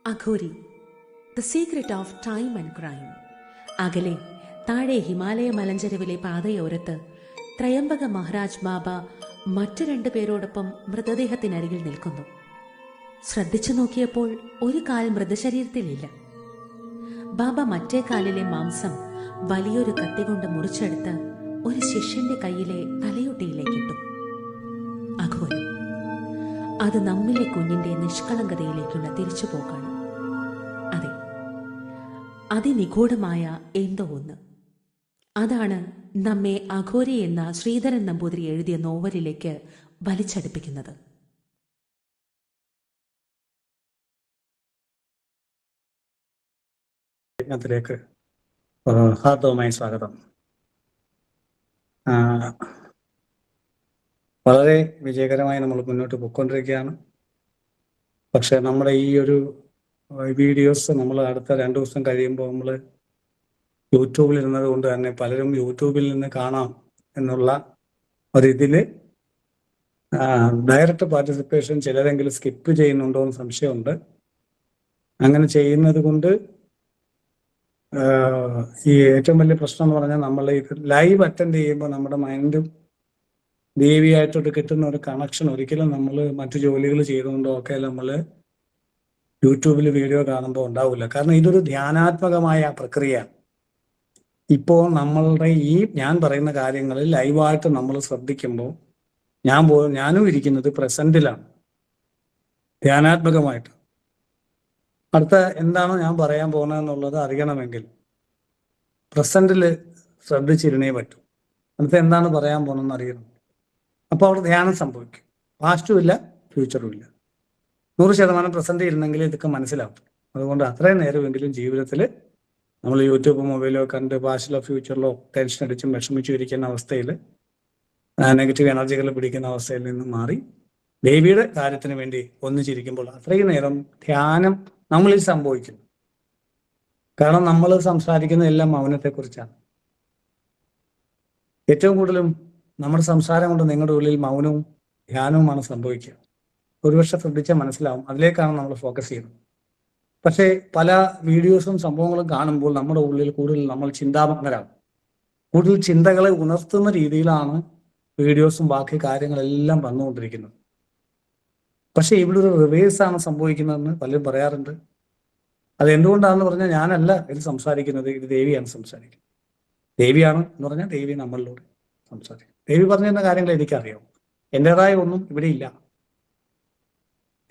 അഘോരി the secret of time and crime. അകലെ താഴെ ഹിമാലയ മലഞ്ചെരുവിലെ പാതയോരത്ത് ത്രയംബക മഹാരാജ് ബാബ മറ്റു രണ്ടു പേരോടൊപ്പം മൃതദേഹത്തിനരികിൽ നിൽക്കുന്നു. ശ്രദ്ധിച്ചു നോക്കിയപ്പോൾ ഒരു കാൽ മൃതശരീരത്തിലില്ല. ബാബ മറ്റേ കാലിലെ മാംസം വലിയൊരു കത്തി കൊണ്ട് മുറിച്ചെടുത്ത് ഒരു ശിഷ്യന്റെ കയ്യിലെ തലയൊട്ടിയിലേക്കിട്ടു. അഘോരം, അത് നമ്മിലെ കുഞ്ഞിന്റെ നിഷ്കളങ്കതയിലേക്കുള്ള തിരിച്ചുപോക്കാണ്. അതെ, അതിനിഗൂഢമായ എന്തോ ഒന്ന്. അതാണ് നമ്മെ അഘോരി എന്ന ശ്രീധരൻ നമ്പൂതിരി എഴുതിയ നോവലിലേക്ക് വലിച്ചടുപ്പിക്കുന്നത്. യജ്ഞത്തിലേക്ക് ഹാർദവമായ സ്വാഗതം. വളരെ വിജയകരമായി നമ്മൾ മുന്നോട്ട് പോയിക്കൊണ്ടിരിക്കുകയാണ്. പക്ഷെ നമ്മുടെ ഈ ഒരു വീഡിയോസ് നമ്മൾ അടുത്ത 2 ദിവസം കഴിയുമ്പോൾ നമ്മൾ യൂട്യൂബിൽ ഇരുന്നത് കൊണ്ട് തന്നെ പലരും യൂട്യൂബിൽ നിന്ന് കാണാം എന്നുള്ള ഒരിതില് ഡയറക്റ്റ് പാർട്ടിസിപ്പേഷൻ ചിലരെങ്കിലും സ്കിപ്പ് ചെയ്യുന്നുണ്ടോ എന്ന് സംശയമുണ്ട്. അങ്ങനെ ചെയ്യുന്നത് കൊണ്ട് ഈ ഏറ്റവും വലിയ പ്രശ്നം എന്ന് പറഞ്ഞാൽ നമ്മൾ ഇത് ലൈവ് അറ്റൻഡ് ചെയ്യുമ്പോൾ നമ്മുടെ മൈൻഡും ദേവിയായിട്ടോട്ട് കിട്ടുന്ന ഒരു കണക്ഷൻ ഒരിക്കലും നമ്മൾ മറ്റു ജോലികൾ ചെയ്തുകൊണ്ടോ ഒക്കെ നമ്മൾ യൂട്യൂബിൽ വീഡിയോ കാണുമ്പോൾ ഉണ്ടാവില്ല. കാരണം ഇതൊരു ധ്യാനാത്മകമായ പ്രക്രിയയാണ്. ഇപ്പോൾ നമ്മളുടെ ഈ ഞാൻ പറയുന്ന കാര്യങ്ങളിൽ ലൈവായിട്ട് നമ്മൾ ശ്രദ്ധിക്കുമ്പോൾ ഞാനും ഇരിക്കുന്നത് പ്രസന്റിലാണ്, ധ്യാനാത്മകമായിട്ട്. അടുത്ത എന്താണ് ഞാൻ പറയാൻ പോകുന്നതെന്നുള്ളത് അറിയണമെങ്കിൽ പ്രസന്റിൽ ശ്രദ്ധിച്ചിരുന്നേ പറ്റൂ. അടുത്ത എന്താണ് പറയാൻ പോകുന്നതെന്ന് അറിയണം. അപ്പോൾ അവിടെ ധ്യാനം സംഭവിക്കും. പാസ്റ്റും ഇല്ല, ഫ്യൂച്ചറും ഇല്ല. 100% പ്രസന്റ് ഇരുന്നെങ്കിൽ ഇതൊക്കെ മനസ്സിലാവും. അതുകൊണ്ട് അത്രയും നേരമെങ്കിലും ജീവിതത്തിൽ നമ്മൾ യൂട്യൂബ് മൊബൈലോ കണ്ട് പാസ്റ്റിലോ ഫ്യൂച്ചറിലോ ടെൻഷൻ അടിച്ചും വിഷമിച്ചും ഇരിക്കുന്ന അവസ്ഥയിൽ, നെഗറ്റീവ് എനർജികൾ പിടിക്കുന്ന അവസ്ഥയിൽ നിന്ന് മാറി ദേവിയുടെ കാര്യത്തിന് വേണ്ടി ഒന്നിച്ചിരിക്കുമ്പോൾ അത്രയും നേരം ധ്യാനം നമ്മളിൽ സംഭവിക്കുന്നു. കാരണം നമ്മൾ സംസാരിക്കുന്ന എല്ലാം മൗനത്തെക്കുറിച്ചാണ്. ഏറ്റവും കൂടുതലും നമ്മുടെ സംസാരം കൊണ്ട് നിങ്ങളുടെ ഉള്ളിൽ മൗനവും ധ്യാനവുമാണ് സംഭവിക്കുക. ഒരുപക്ഷെ ശ്രദ്ധിച്ചാൽ മനസ്സിലാവും. അതിലേക്കാണ് നമ്മൾ ഫോക്കസ് ചെയ്യുന്നത്. പക്ഷേ പല വീഡിയോസും സംഭവങ്ങളും കാണുമ്പോൾ നമ്മുടെ ഉള്ളിൽ കൂടുതൽ നമ്മൾ ചിന്താമഗ്നരാകും. കൂടുതൽ ചിന്തകളെ ഉണർത്തുന്ന രീതിയിലാണ് വീഡിയോസും ബാക്കി കാര്യങ്ങളെല്ലാം വന്നുകൊണ്ടിരിക്കുന്നത്. പക്ഷെ ഇവിടെ ഒരു റിവേഴ്സാണ് സംഭവിക്കുന്നതെന്ന് പലരും പറയാറുണ്ട്. അത് എന്തുകൊണ്ടാണെന്ന് പറഞ്ഞാൽ ഞാനല്ല ഇത് സംസാരിക്കുന്നത്, ഇത് ദേവിയാണ് സംസാരിക്കുന്നത്. ദേവിയാണ് എന്ന് പറഞ്ഞാൽ ദേവി നമ്മളിലൂടെ സംസാരിക്കും. ദേവി പറഞ്ഞിരുന്ന കാര്യങ്ങൾ എനിക്കറിയാം. എൻ്റെതായ ഒന്നും ഇവിടെ ഇല്ല,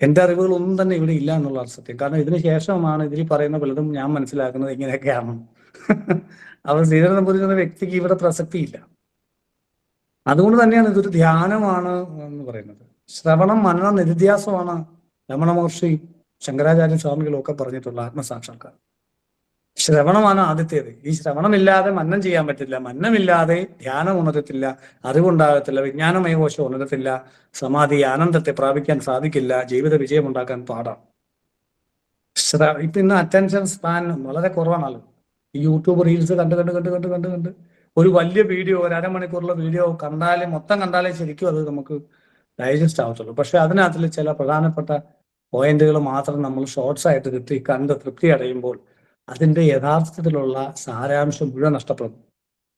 എൻ്റെ അറിവുകളൊന്നും തന്നെ ഇവിടെ ഇല്ല എന്നുള്ള സത്യം. കാരണം ഇതിന് ശേഷമാണ് ഇതിൽ പറയുന്ന പലതും ഞാൻ മനസ്സിലാക്കുന്നത് ഇങ്ങനെയൊക്കെയാണ്. അവർ ശ്രീധരൻ നമ്പൂതിരി എന്ന വ്യക്തിക്ക് ഇവിടെ പ്രസക്തിയില്ല. അതുകൊണ്ട് തന്നെയാണ് ഇതൊരു ധ്യാനമാണ് എന്ന് പറയുന്നത്. ശ്രവണം മനനം നിരുധ്യാസമാണ് രമണ മഹർഷി, ശങ്കരാചാര്യ സ്വാമികളും ഒക്കെ പറഞ്ഞിട്ടുള്ള ആത്മസാക്ഷാത്കാരം. ശ്രവണമാണ് ആദ്യത്തേത്. ഈ ശ്രവണമില്ലാതെ മന്നം ചെയ്യാൻ പറ്റില്ല. മന്നമില്ലാതെ ധ്യാനം ഉണരത്തില്ല, അറിവുണ്ടാകത്തില്ല, വിജ്ഞാനമയ കോശം ഉണരത്തില്ല, സമാധി ആനന്ദത്തെ പ്രാപിക്കാൻ സാധിക്കില്ല, ജീവിത വിജയം ഉണ്ടാക്കാൻ പാടാണ്. ഇപ്പൊ ഇന്ന് അറ്റൻഷൻ സ്പാൻ വളരെ കുറവാണല്ലോ. ഈ യൂട്യൂബ് റീൽസ് കണ്ട് കണ്ട് കണ്ട് കണ്ട് കണ്ട് കണ്ട് ഒരു വലിയ വീഡിയോ, ഒരു അരമണിക്കൂറുള്ള വീഡിയോ മൊത്തം കണ്ടാലേ ശരിക്കും അത് നമുക്ക് ഡൈജസ്റ്റ് ആവത്തുള്ളൂ. പക്ഷെ അതിനകത്തിൽ ചില പ്രധാനപ്പെട്ട പോയിന്റുകൾ മാത്രം നമ്മൾ ഷോർട്സ് ആയിട്ട് കിട്ടി കണ്ട് തൃപ്തി അടയുമ്പോൾ അതിന്റെ യഥാർത്ഥത്തിലുള്ള സാരാംശം മുഴുവൻ നഷ്ടപ്പെടും.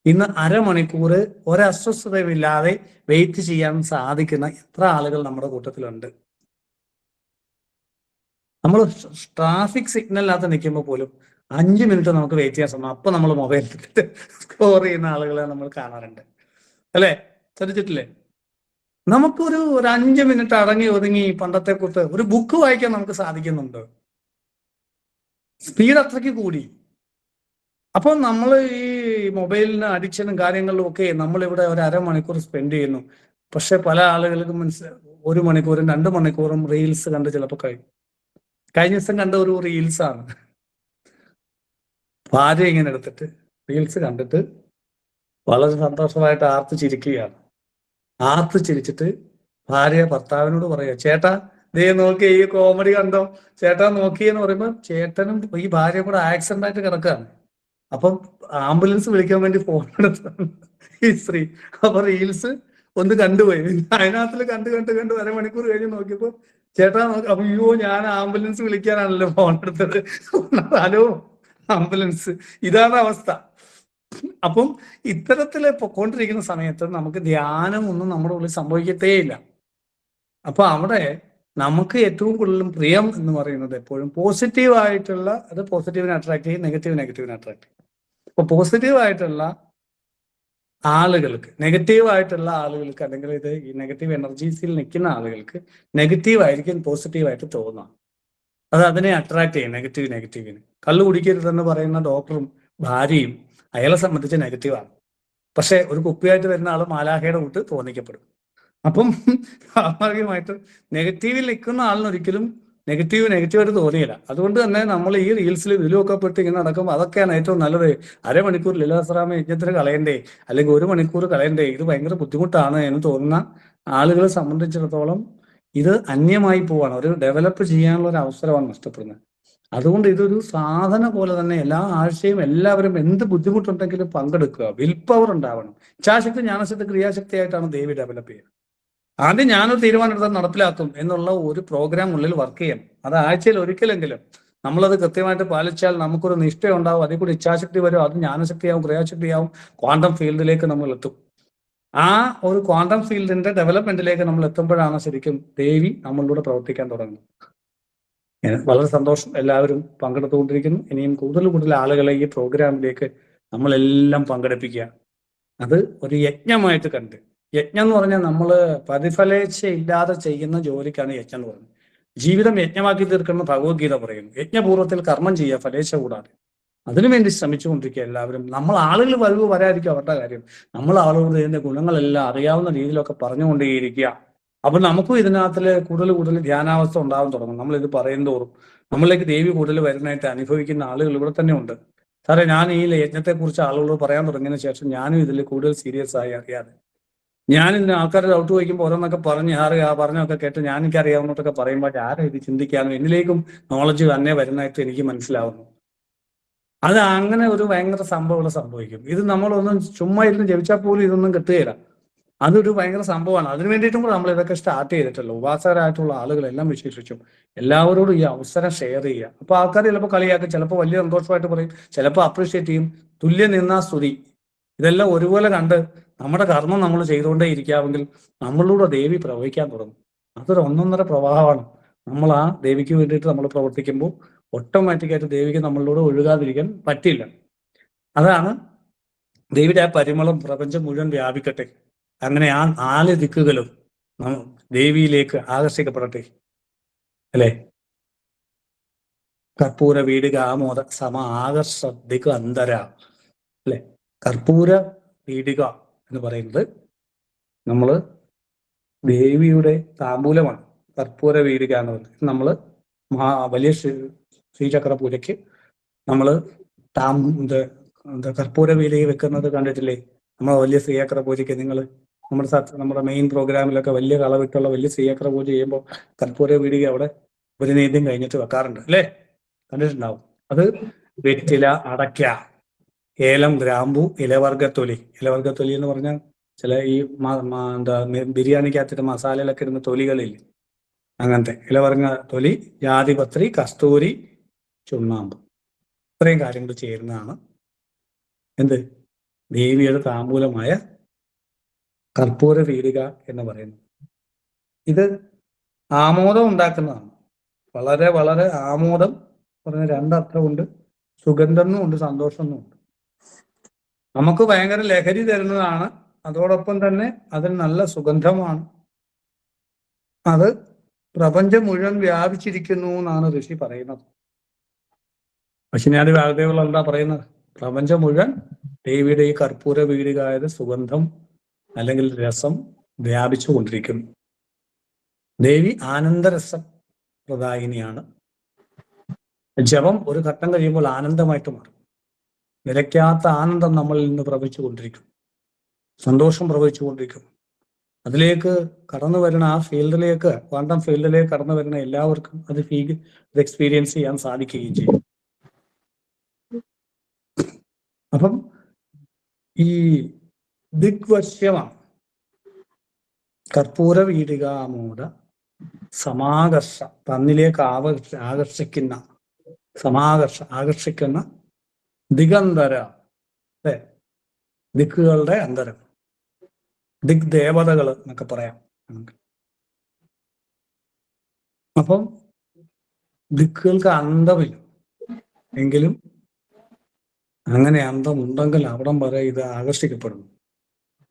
ഇന്ന് അരമണിക്കൂർ ഒരസ്വസ്ഥതയുമില്ലാതെ വെയിറ്റ് ചെയ്യാൻ സാധിക്കുന്ന എത്ര ആളുകൾ നമ്മുടെ കൂട്ടത്തിലുണ്ട്. നമ്മൾ ട്രാഫിക് സിഗ്നലിനകത്ത് നിൽക്കുമ്പോൾ പോലും 5 മിനിറ്റ് നമുക്ക് വെയിറ്റ് ചെയ്യാൻ സമയം, അപ്പൊ നമ്മൾ മൊബൈൽ എടുത്തിട്ട് സ്കോർ ചെയ്യുന്ന ആളുകളെ നമ്മൾ കാണാറുണ്ട്, അല്ലെ? ശ്രദ്ധിച്ചിട്ടില്ലേ? നമുക്കൊരു 5 മിനിറ്റ് അടങ്ങി ഒതുങ്ങി പണ്ടത്തെ കൂട്ട് ഒരു ബുക്ക് വായിക്കാൻ നമുക്ക് സാധിക്കുന്നുണ്ട്. സ്പീഡ് അത്രയ്ക്ക് കൂടി. അപ്പോൾ നമ്മൾ ഈ മൊബൈലിന് അഡിക്ഷനും കാര്യങ്ങളിലും ഒക്കെ നമ്മളിവിടെ ഒരു അരമണിക്കൂർ സ്പെൻഡ് ചെയ്യുന്നു. പക്ഷെ പല ആളുകൾക്കും 1 മണിക്കൂറും 2 മണിക്കൂറും റീൽസ് കണ്ട് ചിലപ്പോൾ കഴിയും. കഴിഞ്ഞ ദിവസം കണ്ട ഒരു റീൽസാണ്. ഭാര്യ ഇങ്ങനെ എടുത്തിട്ട് റീൽസ് കണ്ടിട്ട് വളരെ സന്തോഷമായിട്ട് ആർത്ത് ചിരിക്കുകയാണ്. ആർത്ത് ചിരിച്ചിട്ട് ഭാര്യ ഭർത്താവിനോട് പറയുക, ചേട്ടാ ദേ നോക്കി, ഈ കോമഡി കണ്ടോ ചേട്ടാ നോക്കിയെന്ന് പറയുമ്പോൾ ചേട്ടനും ഈ ഭാര്യ കൂടെ ആക്സിഡന്റ് ആയിട്ട് കിടക്കുകയാണ്. അപ്പം ആംബുലൻസ് വിളിക്കാൻ വേണ്ടി ഫോൺ എടുത്താണ് ഈ സ്ത്രീ. അപ്പൊ റീൽസ് ഒന്ന് കണ്ടുപോയി. അതിനകത്തിൽ കണ്ട് കണ്ട് കണ്ട് അരമണിക്കൂർ കഴിഞ്ഞ് നോക്കിയപ്പോൾ ചേട്ടാ അയ്യോ ഞാൻ ആംബുലൻസ് വിളിക്കാനാണല്ലോ ഫോൺ എടുത്തത്. ഹലോ ആംബുലൻസ്, ഇതാണ് അവസ്ഥ. അപ്പം ഇത്തരത്തില് പൊക്കോണ്ടിരിക്കുന്ന സമയത്ത് നമുക്ക് ധ്യാനം ഒന്നും നമ്മുടെ ഉള്ളിൽ സംഭവിക്കത്തേ ഇല്ല. അപ്പൊ അവിടെ നമുക്ക് ഏറ്റവും കൂടുതലും പ്രിയം എന്ന് പറയുന്നത് എപ്പോഴും പോസിറ്റീവ് ആയിട്ടുള്ള, അത് പോസിറ്റീവിനെ അട്രാക്ട് ചെയ്യും, നെഗറ്റീവിനെ അട്രാക്ട് ചെയ്യും. അപ്പൊ പോസിറ്റീവ് ആയിട്ടുള്ള ആളുകൾക്ക്, നെഗറ്റീവ് ആയിട്ടുള്ള ആളുകൾക്ക്, അല്ലെങ്കിൽ ഇത് ഈ നെഗറ്റീവ് എനർജീസിൽ നിൽക്കുന്ന ആളുകൾക്ക് നെഗറ്റീവ് ആയിരിക്കും പോസിറ്റീവായിട്ട് തോന്നുക. അത് അതിനെ അട്രാക്ട് ചെയ്യും, നെഗറ്റീവിന്. കള്ളു കുടിക്കരുതെന്ന് പറയുന്ന ഡോക്ടറും ഭാര്യയും അയാളെ സംബന്ധിച്ച് നെഗറ്റീവാണ്. പക്ഷെ ഒരു കുപ്പിയായിട്ട് വരുന്ന ആൾ മാലാഖയുടെ കൂട്ട് തോന്നിക്കപ്പെടും. അപ്പം സ്വാഭാവികമായിട്ടും നെഗറ്റീവിൽ നിൽക്കുന്ന ആളിനൊരിക്കലും നെഗറ്റീവായിട്ട് തോന്നിയില്ല. അതുകൊണ്ട് തന്നെ നമ്മൾ ഈ റീൽസിൽ ഇതിലുമൊക്കെ പെട്ട് ഇങ്ങനെ നടക്കുമ്പോൾ അതൊക്കെയാണ് ഏറ്റവും നല്ലത്. അരമണിക്കൂർ ലളിതാസറാമ യജ്ഞത്തിന് കളയണ്ടേ, അല്ലെങ്കിൽ 1 മണിക്കൂർ കളയണ്ടേ, ഇത് ഭയങ്കര ബുദ്ധിമുട്ടാണ് എന്ന് തോന്നുന്ന ആളുകളെ സംബന്ധിച്ചിടത്തോളം ഇത് അന്യമായി പോവാണ്. ഒരു ഡെവലപ്പ് ചെയ്യാനുള്ള ഒരു അവസരമാണ് നഷ്ടപ്പെടുന്നത്. അതുകൊണ്ട് ഇതൊരു സാധന പോലെ തന്നെ എല്ലാ ആഴ്ചയും എല്ലാവരും എന്ത് ബുദ്ധിമുട്ടുണ്ടെങ്കിലും പങ്കെടുക്കുക. വിൽ പവർ ഉണ്ടാവണം. ഇച്ഛാശക്തി, ജ്ഞാനശക്തി, ക്രിയാശക്തി ആയിട്ടാണ് ദേവി ഡെവലപ്പ് ചെയ്യുന്നത്. ആദ്യം ഞാനൊരു തീരുമാനം എടുത്താൽ നടപ്പിലാക്കും എന്നുള്ള ഒരു പ്രോഗ്രാം ഉള്ളിൽ വർക്ക് ചെയ്യണം. അത് ആഴ്ചയിൽ ഒരിക്കലെങ്കിലും നമ്മളത് കൃത്യമായിട്ട് പാലിച്ചാൽ നമുക്കൊരു നിഷ്ഠയുണ്ടാവും. അതിൽ കൂടി ഇച്ഛാശക്തി വരും, അത് ജ്ഞാനശക്തിയാവും, ക്രിയാശക്തിയാവും, ക്വാണ്ടം ഫീൽഡിലേക്ക് നമ്മൾ എത്തും. ആ ഒരു ക്വാണ്ടം ഫീൽഡിന്റെ ഡെവലപ്മെന്റിലേക്ക് നമ്മൾ എത്തുമ്പോഴാണ് ശരിക്കും ദേവി നമ്മളിലൂടെ പ്രവർത്തിക്കാൻ തുടങ്ങുന്നത്. വളരെ സന്തോഷം, എല്ലാവരും പങ്കെടുത്തുകൊണ്ടിരിക്കുന്നു. ഇനിയും കൂടുതൽ ആളുകളെ ഈ പ്രോഗ്രാമിലേക്ക് നമ്മളെല്ലാം പങ്കെടുപ്പിക്കുക. അത് ഒരു യജ്ഞമായിട്ട് കണ്ട്, യജ്ഞം എന്ന് പറഞ്ഞാൽ നമ്മൾ പ്രതിഫലേച്ഛ ഇല്ലാതെ ചെയ്യുന്ന ജോലിക്കാണ് യജ്ഞം എന്ന് പറയുന്നത്. ജീവിതം യജ്ഞമാക്കി തീർക്കുന്ന ഭഗവത്ഗീത പറയുന്നു. യജ്ഞപൂർവ്വത്തിൽ കർമ്മം ചെയ്യുക ഫലേച്ഛ കൂടാതെ. അതിനുവേണ്ടി ശ്രമിച്ചുകൊണ്ടിരിക്കുക എല്ലാവരും. നമ്മൾ ആളുകൾ വരാതിരിക്കും അവരുടെ കാര്യം. നമ്മൾ ആളുകൾ ഇതിന്റെ ഗുണങ്ങളെല്ലാം അറിയാവുന്ന രീതിയിലൊക്കെ പറഞ്ഞുകൊണ്ടേയിരിക്കുക. അപ്പൊ നമുക്കും ഇതിനകത്തിൽ കൂടുതൽ ധ്യാനാവസ്ഥ ഉണ്ടാവാൻ തുടങ്ങും. നമ്മൾ ഇത് പറയും തോറും നമ്മളിലേക്ക് ദേവി കൂടുതൽ വരുന്നതായിട്ട് അനുഭവിക്കുന്ന ആളുകൾ ഇവിടെ തന്നെ ഉണ്ട്. സാറേ, ഞാൻ ഈ യജ്ഞത്തെക്കുറിച്ച് ആളുകളോട് പറയാൻ തുടങ്ങിയതിന് ശേഷം ഞാനും ഇതിൽ കൂടുതൽ സീരിയസ് ആയി അറിയാതെ, ഞാൻ ഇന്ന് ആൾക്കാരെ ഡൗട്ട് ചോദിക്കുമ്പോൾ ഓരോന്നൊക്കെ പറഞ്ഞൊക്കെ കേട്ട് ഞാൻ എനിക്ക് അറിയാവുന്നതൊക്കെ പറയുമ്പോൾ ആരും ഇത് ചിന്തിക്കാനും എന്നിലേക്കും നോളജ് തന്നെ വരുന്നതായിട്ട് എനിക്ക് മനസ്സിലാവുന്നു. അത് അങ്ങനെ ഒരു ഭയങ്കര സംഭവങ്ങൾ സംഭവിക്കും. ഇത് നമ്മളൊന്നും ചുമ്മാ ഇരുന്ന് ജപിച്ചാൽ പോലും ഇതൊന്നും കിട്ടുകയില്ല. അതൊരു ഭയങ്കര സംഭവമാണ്. അതിനു വേണ്ടിയിട്ടും കൂടെ നമ്മൾ ഇതൊക്കെ സ്റ്റാർട്ട് ചെയ്തിട്ടല്ലോ. ഉപാസകരായിട്ടുള്ള ആളുകളെല്ലാം വിശേഷിച്ചും എല്ലാവരോടും ഈ അവസരം ഷെയർ ചെയ്യുക. അപ്പൊ ആൾക്കാർ ചിലപ്പോൾ കളിയാക്കും, ചിലപ്പോൾ വലിയ സന്തോഷമായിട്ട് പറയും, ചിലപ്പോൾ അപ്രീഷിയേറ്റ് ചെയ്യും. തുല്യം നിന്നാ സ്തുതി, ഇതെല്ലാം ഒരുപോലെ കണ്ട് നമ്മുടെ കർമ്മം നമ്മൾ ചെയ്തുകൊണ്ടേ ഇരിക്കാമെങ്കിൽ നമ്മളിലൂടെ ദേവി പ്രവഹിക്കാൻ തുടങ്ങും. അതൊരു ഒന്നൊന്നര പ്രവാഹമാണ്. നമ്മൾ ആ ദേവിക്ക് വേണ്ടിയിട്ട് നമ്മൾ പ്രവർത്തിക്കുമ്പോൾ ഓട്ടോമാറ്റിക്കായിട്ട് ദേവിക്ക് നമ്മളിലൂടെ ഒഴുകാതിരിക്കാൻ പറ്റില്ല. അതാണ് ദേവിയുടെ ആ പരിമളം പ്രപഞ്ചം മുഴുവൻ വ്യാപിക്കട്ടെ. അങ്ങനെ ആ 4 ദിക്കുകളും ദേവിയിലേക്ക് ആകർഷിക്കപ്പെടട്ടെ, അല്ലെ? കർപ്പൂര വീടുക ആമോദ സമ ആകർഷ ദിക്ക് അന്തര, അല്ലെ? കർപ്പൂര വീടുക എന്ന് പറയുന്നത് നമ്മൾ ദേവിയുടെ താമ്പൂലമാണ്. കർപ്പൂര വീടുക എന്ന് പറയുന്നത് നമ്മൾ വലിയ ശ്രീചക്ര പൂജയ്ക്ക് നമ്മൾ കർപ്പൂര വീടുക വെക്കുന്നത് കണ്ടിട്ടില്ലേ? നമ്മൾ വലിയ ശ്രീചക്ര പൂജയ്ക്ക് നിങ്ങൾ നമ്മുടെ മെയിൻ പ്രോഗ്രാമിലൊക്കെ വലിയ കളവിട്ടുള്ള വലിയ ശ്രീചക്ര പൂജ ചെയ്യുമ്പോൾ കർപ്പൂര വീടുക അവിടെ ഒരു നേദ്യം കഴിഞ്ഞിട്ട് വെക്കാറുണ്ട്, അല്ലേ? കണ്ടിട്ടുണ്ടാവും. അത് വെറ്റില, അടയ്ക്ക, ഏലം, ഗ്രാമ്പു, ഇലവർഗത്തൊലി എന്ന് പറഞ്ഞാൽ ചില ഈ ബിരിയാണിക്കകത്തിട്ട് മസാലയിലൊക്കെ ഇടുന്ന തൊലികളില്ലേ, അങ്ങനത്തെ ഇലവർഗ തൊലി, ജാതിപത്രി, കസ്തൂരി, ചുണ്ണാമ്പ്, ഇത്രയും കാര്യങ്ങൾ ചേരുന്നതാണ് എന്ത് ദേവിയുടെ താമ്പൂലമായ കർപ്പൂര വീടുക എന്ന് പറയുന്നത്. ഇത് ആമോദം ഉണ്ടാക്കുന്നതാണ്. വളരെ വളരെ ആമോദം പറഞ്ഞ 2 അർത്ഥമുണ്ട്. സുഗന്ധം എന്നുണ്ട്, സന്തോഷം എന്നുണ്ട്. നമുക്ക് ഭയങ്കര ലഹരി തരുന്നതാണ്. അതോടൊപ്പം തന്നെ അതിന് നല്ല സുഗന്ധമാണ്. അത് പ്രപഞ്ചം മുഴുവൻ വ്യാപിച്ചിരിക്കുന്നു എന്നാണ് ഋഷി പറയുന്നത്. പശുനാടി വാഗ്ദേവൾ എന്താ പറയുന്നത്? പ്രപഞ്ചം മുഴുവൻ ദേവിയുടെ ഈ കർപ്പൂര വീടുകായത് സുഗന്ധം അല്ലെങ്കിൽ രസം വ്യാപിച്ചു കൊണ്ടിരിക്കുന്നു. ദേവി ആനന്ദരസം പ്രദായിനിയാണ്. ജപം ഒരു ഘട്ടം കഴിയുമ്പോൾ ആനന്ദമായിട്ട് മാറും. നിലയ്ക്കാത്ത ആനന്ദം നമ്മളിൽ നിന്ന് പ്രവഹിച്ചു കൊണ്ടിരിക്കും, സന്തോഷം പ്രവഹിച്ചു കൊണ്ടിരിക്കും. അതിലേക്ക് കടന്നു വരുന്ന ആ ഫീൽഡിലേക്ക്, ക്വാണ്ടം ഫീൽഡിലേക്ക് കടന്നു വരുന്ന എല്ലാവർക്കും അത് എക്സ്പീരിയൻസ് ചെയ്യാൻ സാധിക്കുകയും ചെയ്യും. അപ്പം ഈ ദിഗ്വശ്യമാണ് കർപ്പൂര വീടികാമോദ സമാകർഷ, തന്നിലേക്ക് ആകർഷിക്കുന്ന, ആകർഷിക്കുന്ന ദിഗന്ധര, അല്ലെ, ദിക്കുകളുടെ അന്തരം, ദിഗ് ദേവതകൾ എന്നൊക്കെ പറയാം. അപ്പം ദിക്കുകൾക്ക് അന്തമില്ല, എങ്കിലും അങ്ങനെ അന്തമുണ്ടെങ്കിൽ അവിടം വരെ ഇത് ആകർഷിക്കപ്പെടുന്നു.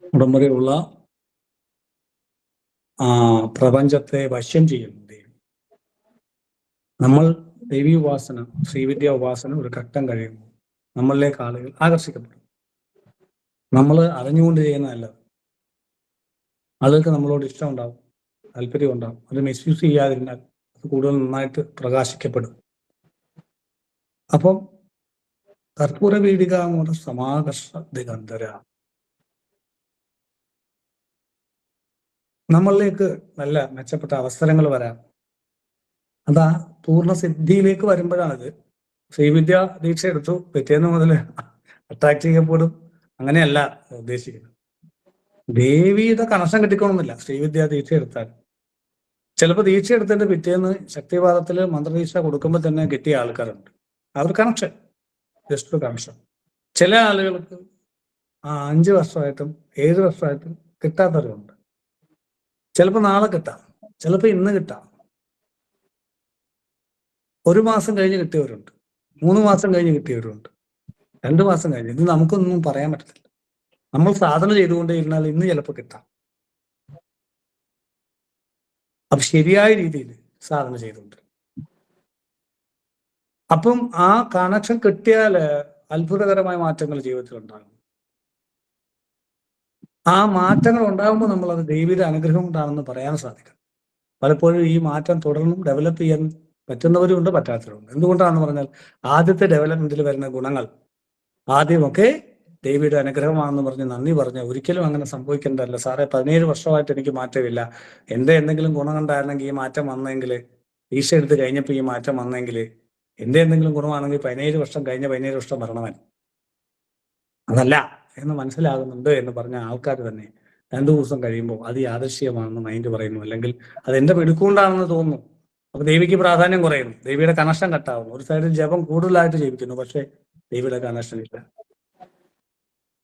അവിടം വരെയുള്ള പ്രപഞ്ചത്തെ വശ്യം ചെയ്യുന്നു ദേവി. നമ്മൾ ദേവി ഉപാസന, ശ്രീവിദ്യ ഉപാസന ഒരു ഘട്ടം കഴിയുമ്പോൾ നമ്മളിലേക്ക് ആളുകൾ ആകർഷിക്കപ്പെടും. നമ്മൾ അറിഞ്ഞുകൊണ്ട് ചെയ്യുന്നതല്ല. ആളുകൾക്ക് നമ്മളോട് ഇഷ്ടം ഉണ്ടാവും, താല്പര്യം ഉണ്ടാവും. അത് മിസ്യൂസ് ചെയ്യാതിരുന്നാൽ അത് കൂടുതൽ നന്നായിട്ട് പ്രകാശിക്കപ്പെടും. അപ്പം കർപ്പൂര വീടികാമൂല സമാകർഷ ദിഗന്ധര, നമ്മളിലേക്ക് നല്ല മെച്ചപ്പെട്ട അവസരങ്ങൾ വരാം. അതാ പൂർണ്ണസിദ്ധിയിലേക്ക് വരുമ്പോഴാണിത്. ശ്രീവിദ്യ ദീക്ഷ എടുത്തു, പിറ്റേന്ന് മുതൽ അട്രാക്ട് ചെയ്യപ്പെടും, അങ്ങനെയല്ല ഉദ്ദേശിക്കുന്നത്. ദേവിയുടെ കണക്ഷൻ കിട്ടിക്കണമെന്നില്ല ശ്രീവിദ്യ ദീക്ഷ എടുത്താൽ. ചിലപ്പോൾ ദീക്ഷ എടുത്തതിന്റെ പിറ്റേന്ന് ശക്തിവാദത്തിൽ മന്ത്രദീക്ഷ കൊടുക്കുമ്പോൾ തന്നെ കിട്ടിയ ആൾക്കാരുണ്ട്. ആ ഒരു കണക്ഷൻ, ജസ്റ്റ് ഒരു കണക്ഷൻ. ചില ആളുകൾക്ക് 5 വർഷമായിട്ടും 7 വർഷമായിട്ടും കിട്ടാത്തവരുണ്ട്. ചിലപ്പോൾ നാളെ കിട്ടാം, ചിലപ്പോൾ ഇന്ന് കിട്ടാം. 1 മാസം കഴിഞ്ഞ് കിട്ടിയവരുണ്ട്, 3 മാസം കഴിഞ്ഞ് കിട്ടിയവരുണ്ട്, 2 മാസം കഴിഞ്ഞ്. ഇത് നമുക്കൊന്നും പറയാൻ പറ്റത്തില്ല. നമ്മൾ സാധന ചെയ്തുകൊണ്ടേ ഇരുന്നാൽ ഇന്ന് ചിലപ്പോൾ കിട്ടാം. അപ്പൊ ശരിയായ രീതിയിൽ സാധന ചെയ്തുകൊണ്ട്, അപ്പം ആ കണക്ഷൻ കിട്ടിയാൽ അത്ഭുതകരമായ മാറ്റങ്ങൾ ജീവിതത്തിൽ ഉണ്ടാകും. ആ മാറ്റങ്ങൾ ഉണ്ടാകുമ്പോൾ നമ്മൾ അത് ദൈവിക അനുഗ്രഹം കൊണ്ടാണെന്ന് പറയാൻ സാധിക്കും. പലപ്പോഴും ഈ മാറ്റം തുടർന്നും ഡെവലപ്പ് ചെയ്യാൻ പറ്റുന്നവരുമുണ്ട്, പറ്റാത്തവരുണ്ട്. എന്തുകൊണ്ടാണെന്ന് പറഞ്ഞാൽ ആദ്യത്തെ ഡെവലപ്മെന്റിൽ വരുന്ന ഗുണങ്ങൾ ആദ്യമൊക്കെ ദേവിയുടെ അനുഗ്രഹമാണെന്ന് പറഞ്ഞ് നന്ദി പറഞ്ഞ് ഒരിക്കലും അങ്ങനെ സംഭവിക്കേണ്ടതല്ല. സാറേ 17 വർഷമായിട്ട് എനിക്ക് മാറ്റമില്ല, എൻ്റെ എന്തെങ്കിലും ഗുണം കൊണ്ടായിരുന്നെങ്കിൽ ഈ മാറ്റം വന്നെങ്കിൽ, ഈശ എടുത്ത് കഴിഞ്ഞപ്പോൾ ഈ മാറ്റം വന്നെങ്കിൽ, എൻ്റെ എന്തെങ്കിലും ഗുണമാണെങ്കിൽ 17 വർഷം കഴിഞ്ഞ 17 വർഷം വരണമായിരുന്നു. അതല്ല എന്ന് മനസ്സിലാകുന്നുണ്ട് എന്ന് പറഞ്ഞ ആൾക്കാർ തന്നെ 2 ദിവസം കഴിയുമ്പോൾ അത് യാദൃശ്യമാണെന്ന് മൈൻഡ് പറയുന്നു, അല്ലെങ്കിൽ അത് എൻ്റെ പിടുക്കൊണ്ടാണെന്ന് തോന്നുന്നു. അപ്പൊ ദേവിക്ക് പ്രാധാന്യം കുറയുന്നു, ദേവിയുടെ കണക്ഷൻ കട്ടാവുന്നു. ഒരു സൈഡിൽ ജപം കൂടുതലായിട്ട് ജപിക്കുന്നു, പക്ഷേ ദേവിയുടെ കണക്ഷൻ ഇല്ല,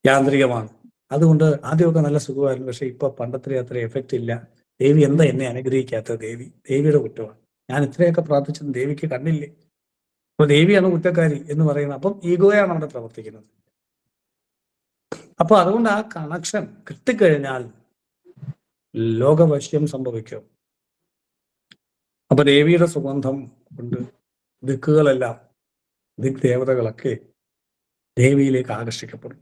യാന്ത്രികമാണ്. അതുകൊണ്ട് ആദ്യമൊക്കെ നല്ല സുഖമായിരുന്നു, പക്ഷെ ഇപ്പൊ പണ്ടത്തെ അത്ര എഫക്റ്റ് ഇല്ല. ദേവി എന്താ എന്നെ അനുഗ്രഹിക്കാത്തത്? ദേവിയുടെ കുറ്റമാണ്. ഞാൻ ഇത്രയൊക്കെ പ്രാർത്ഥിച്ചത് ദേവിക്ക് കണ്ടില്ലേ? അപ്പൊ ദേവിയാണ് കുറ്റക്കാരി എന്ന് പറയുന്നത്. അപ്പം ഈഗോയാണ് അവിടെ പ്രവർത്തിക്കുന്നത്. അപ്പൊ അതുകൊണ്ട് ആ കണക്ഷൻ കിട്ടിക്കഴിഞ്ഞാൽ ലോകവശ്യം സംഭവിക്കും. അപ്പൊ ദേവിയുടെ സുഗന്ധം കൊണ്ട് ദിക്കുകളെല്ലാം, ദിക് ദേവതകളൊക്കെ ദേവിയിലേക്ക് ആകർഷിക്കപ്പെടും.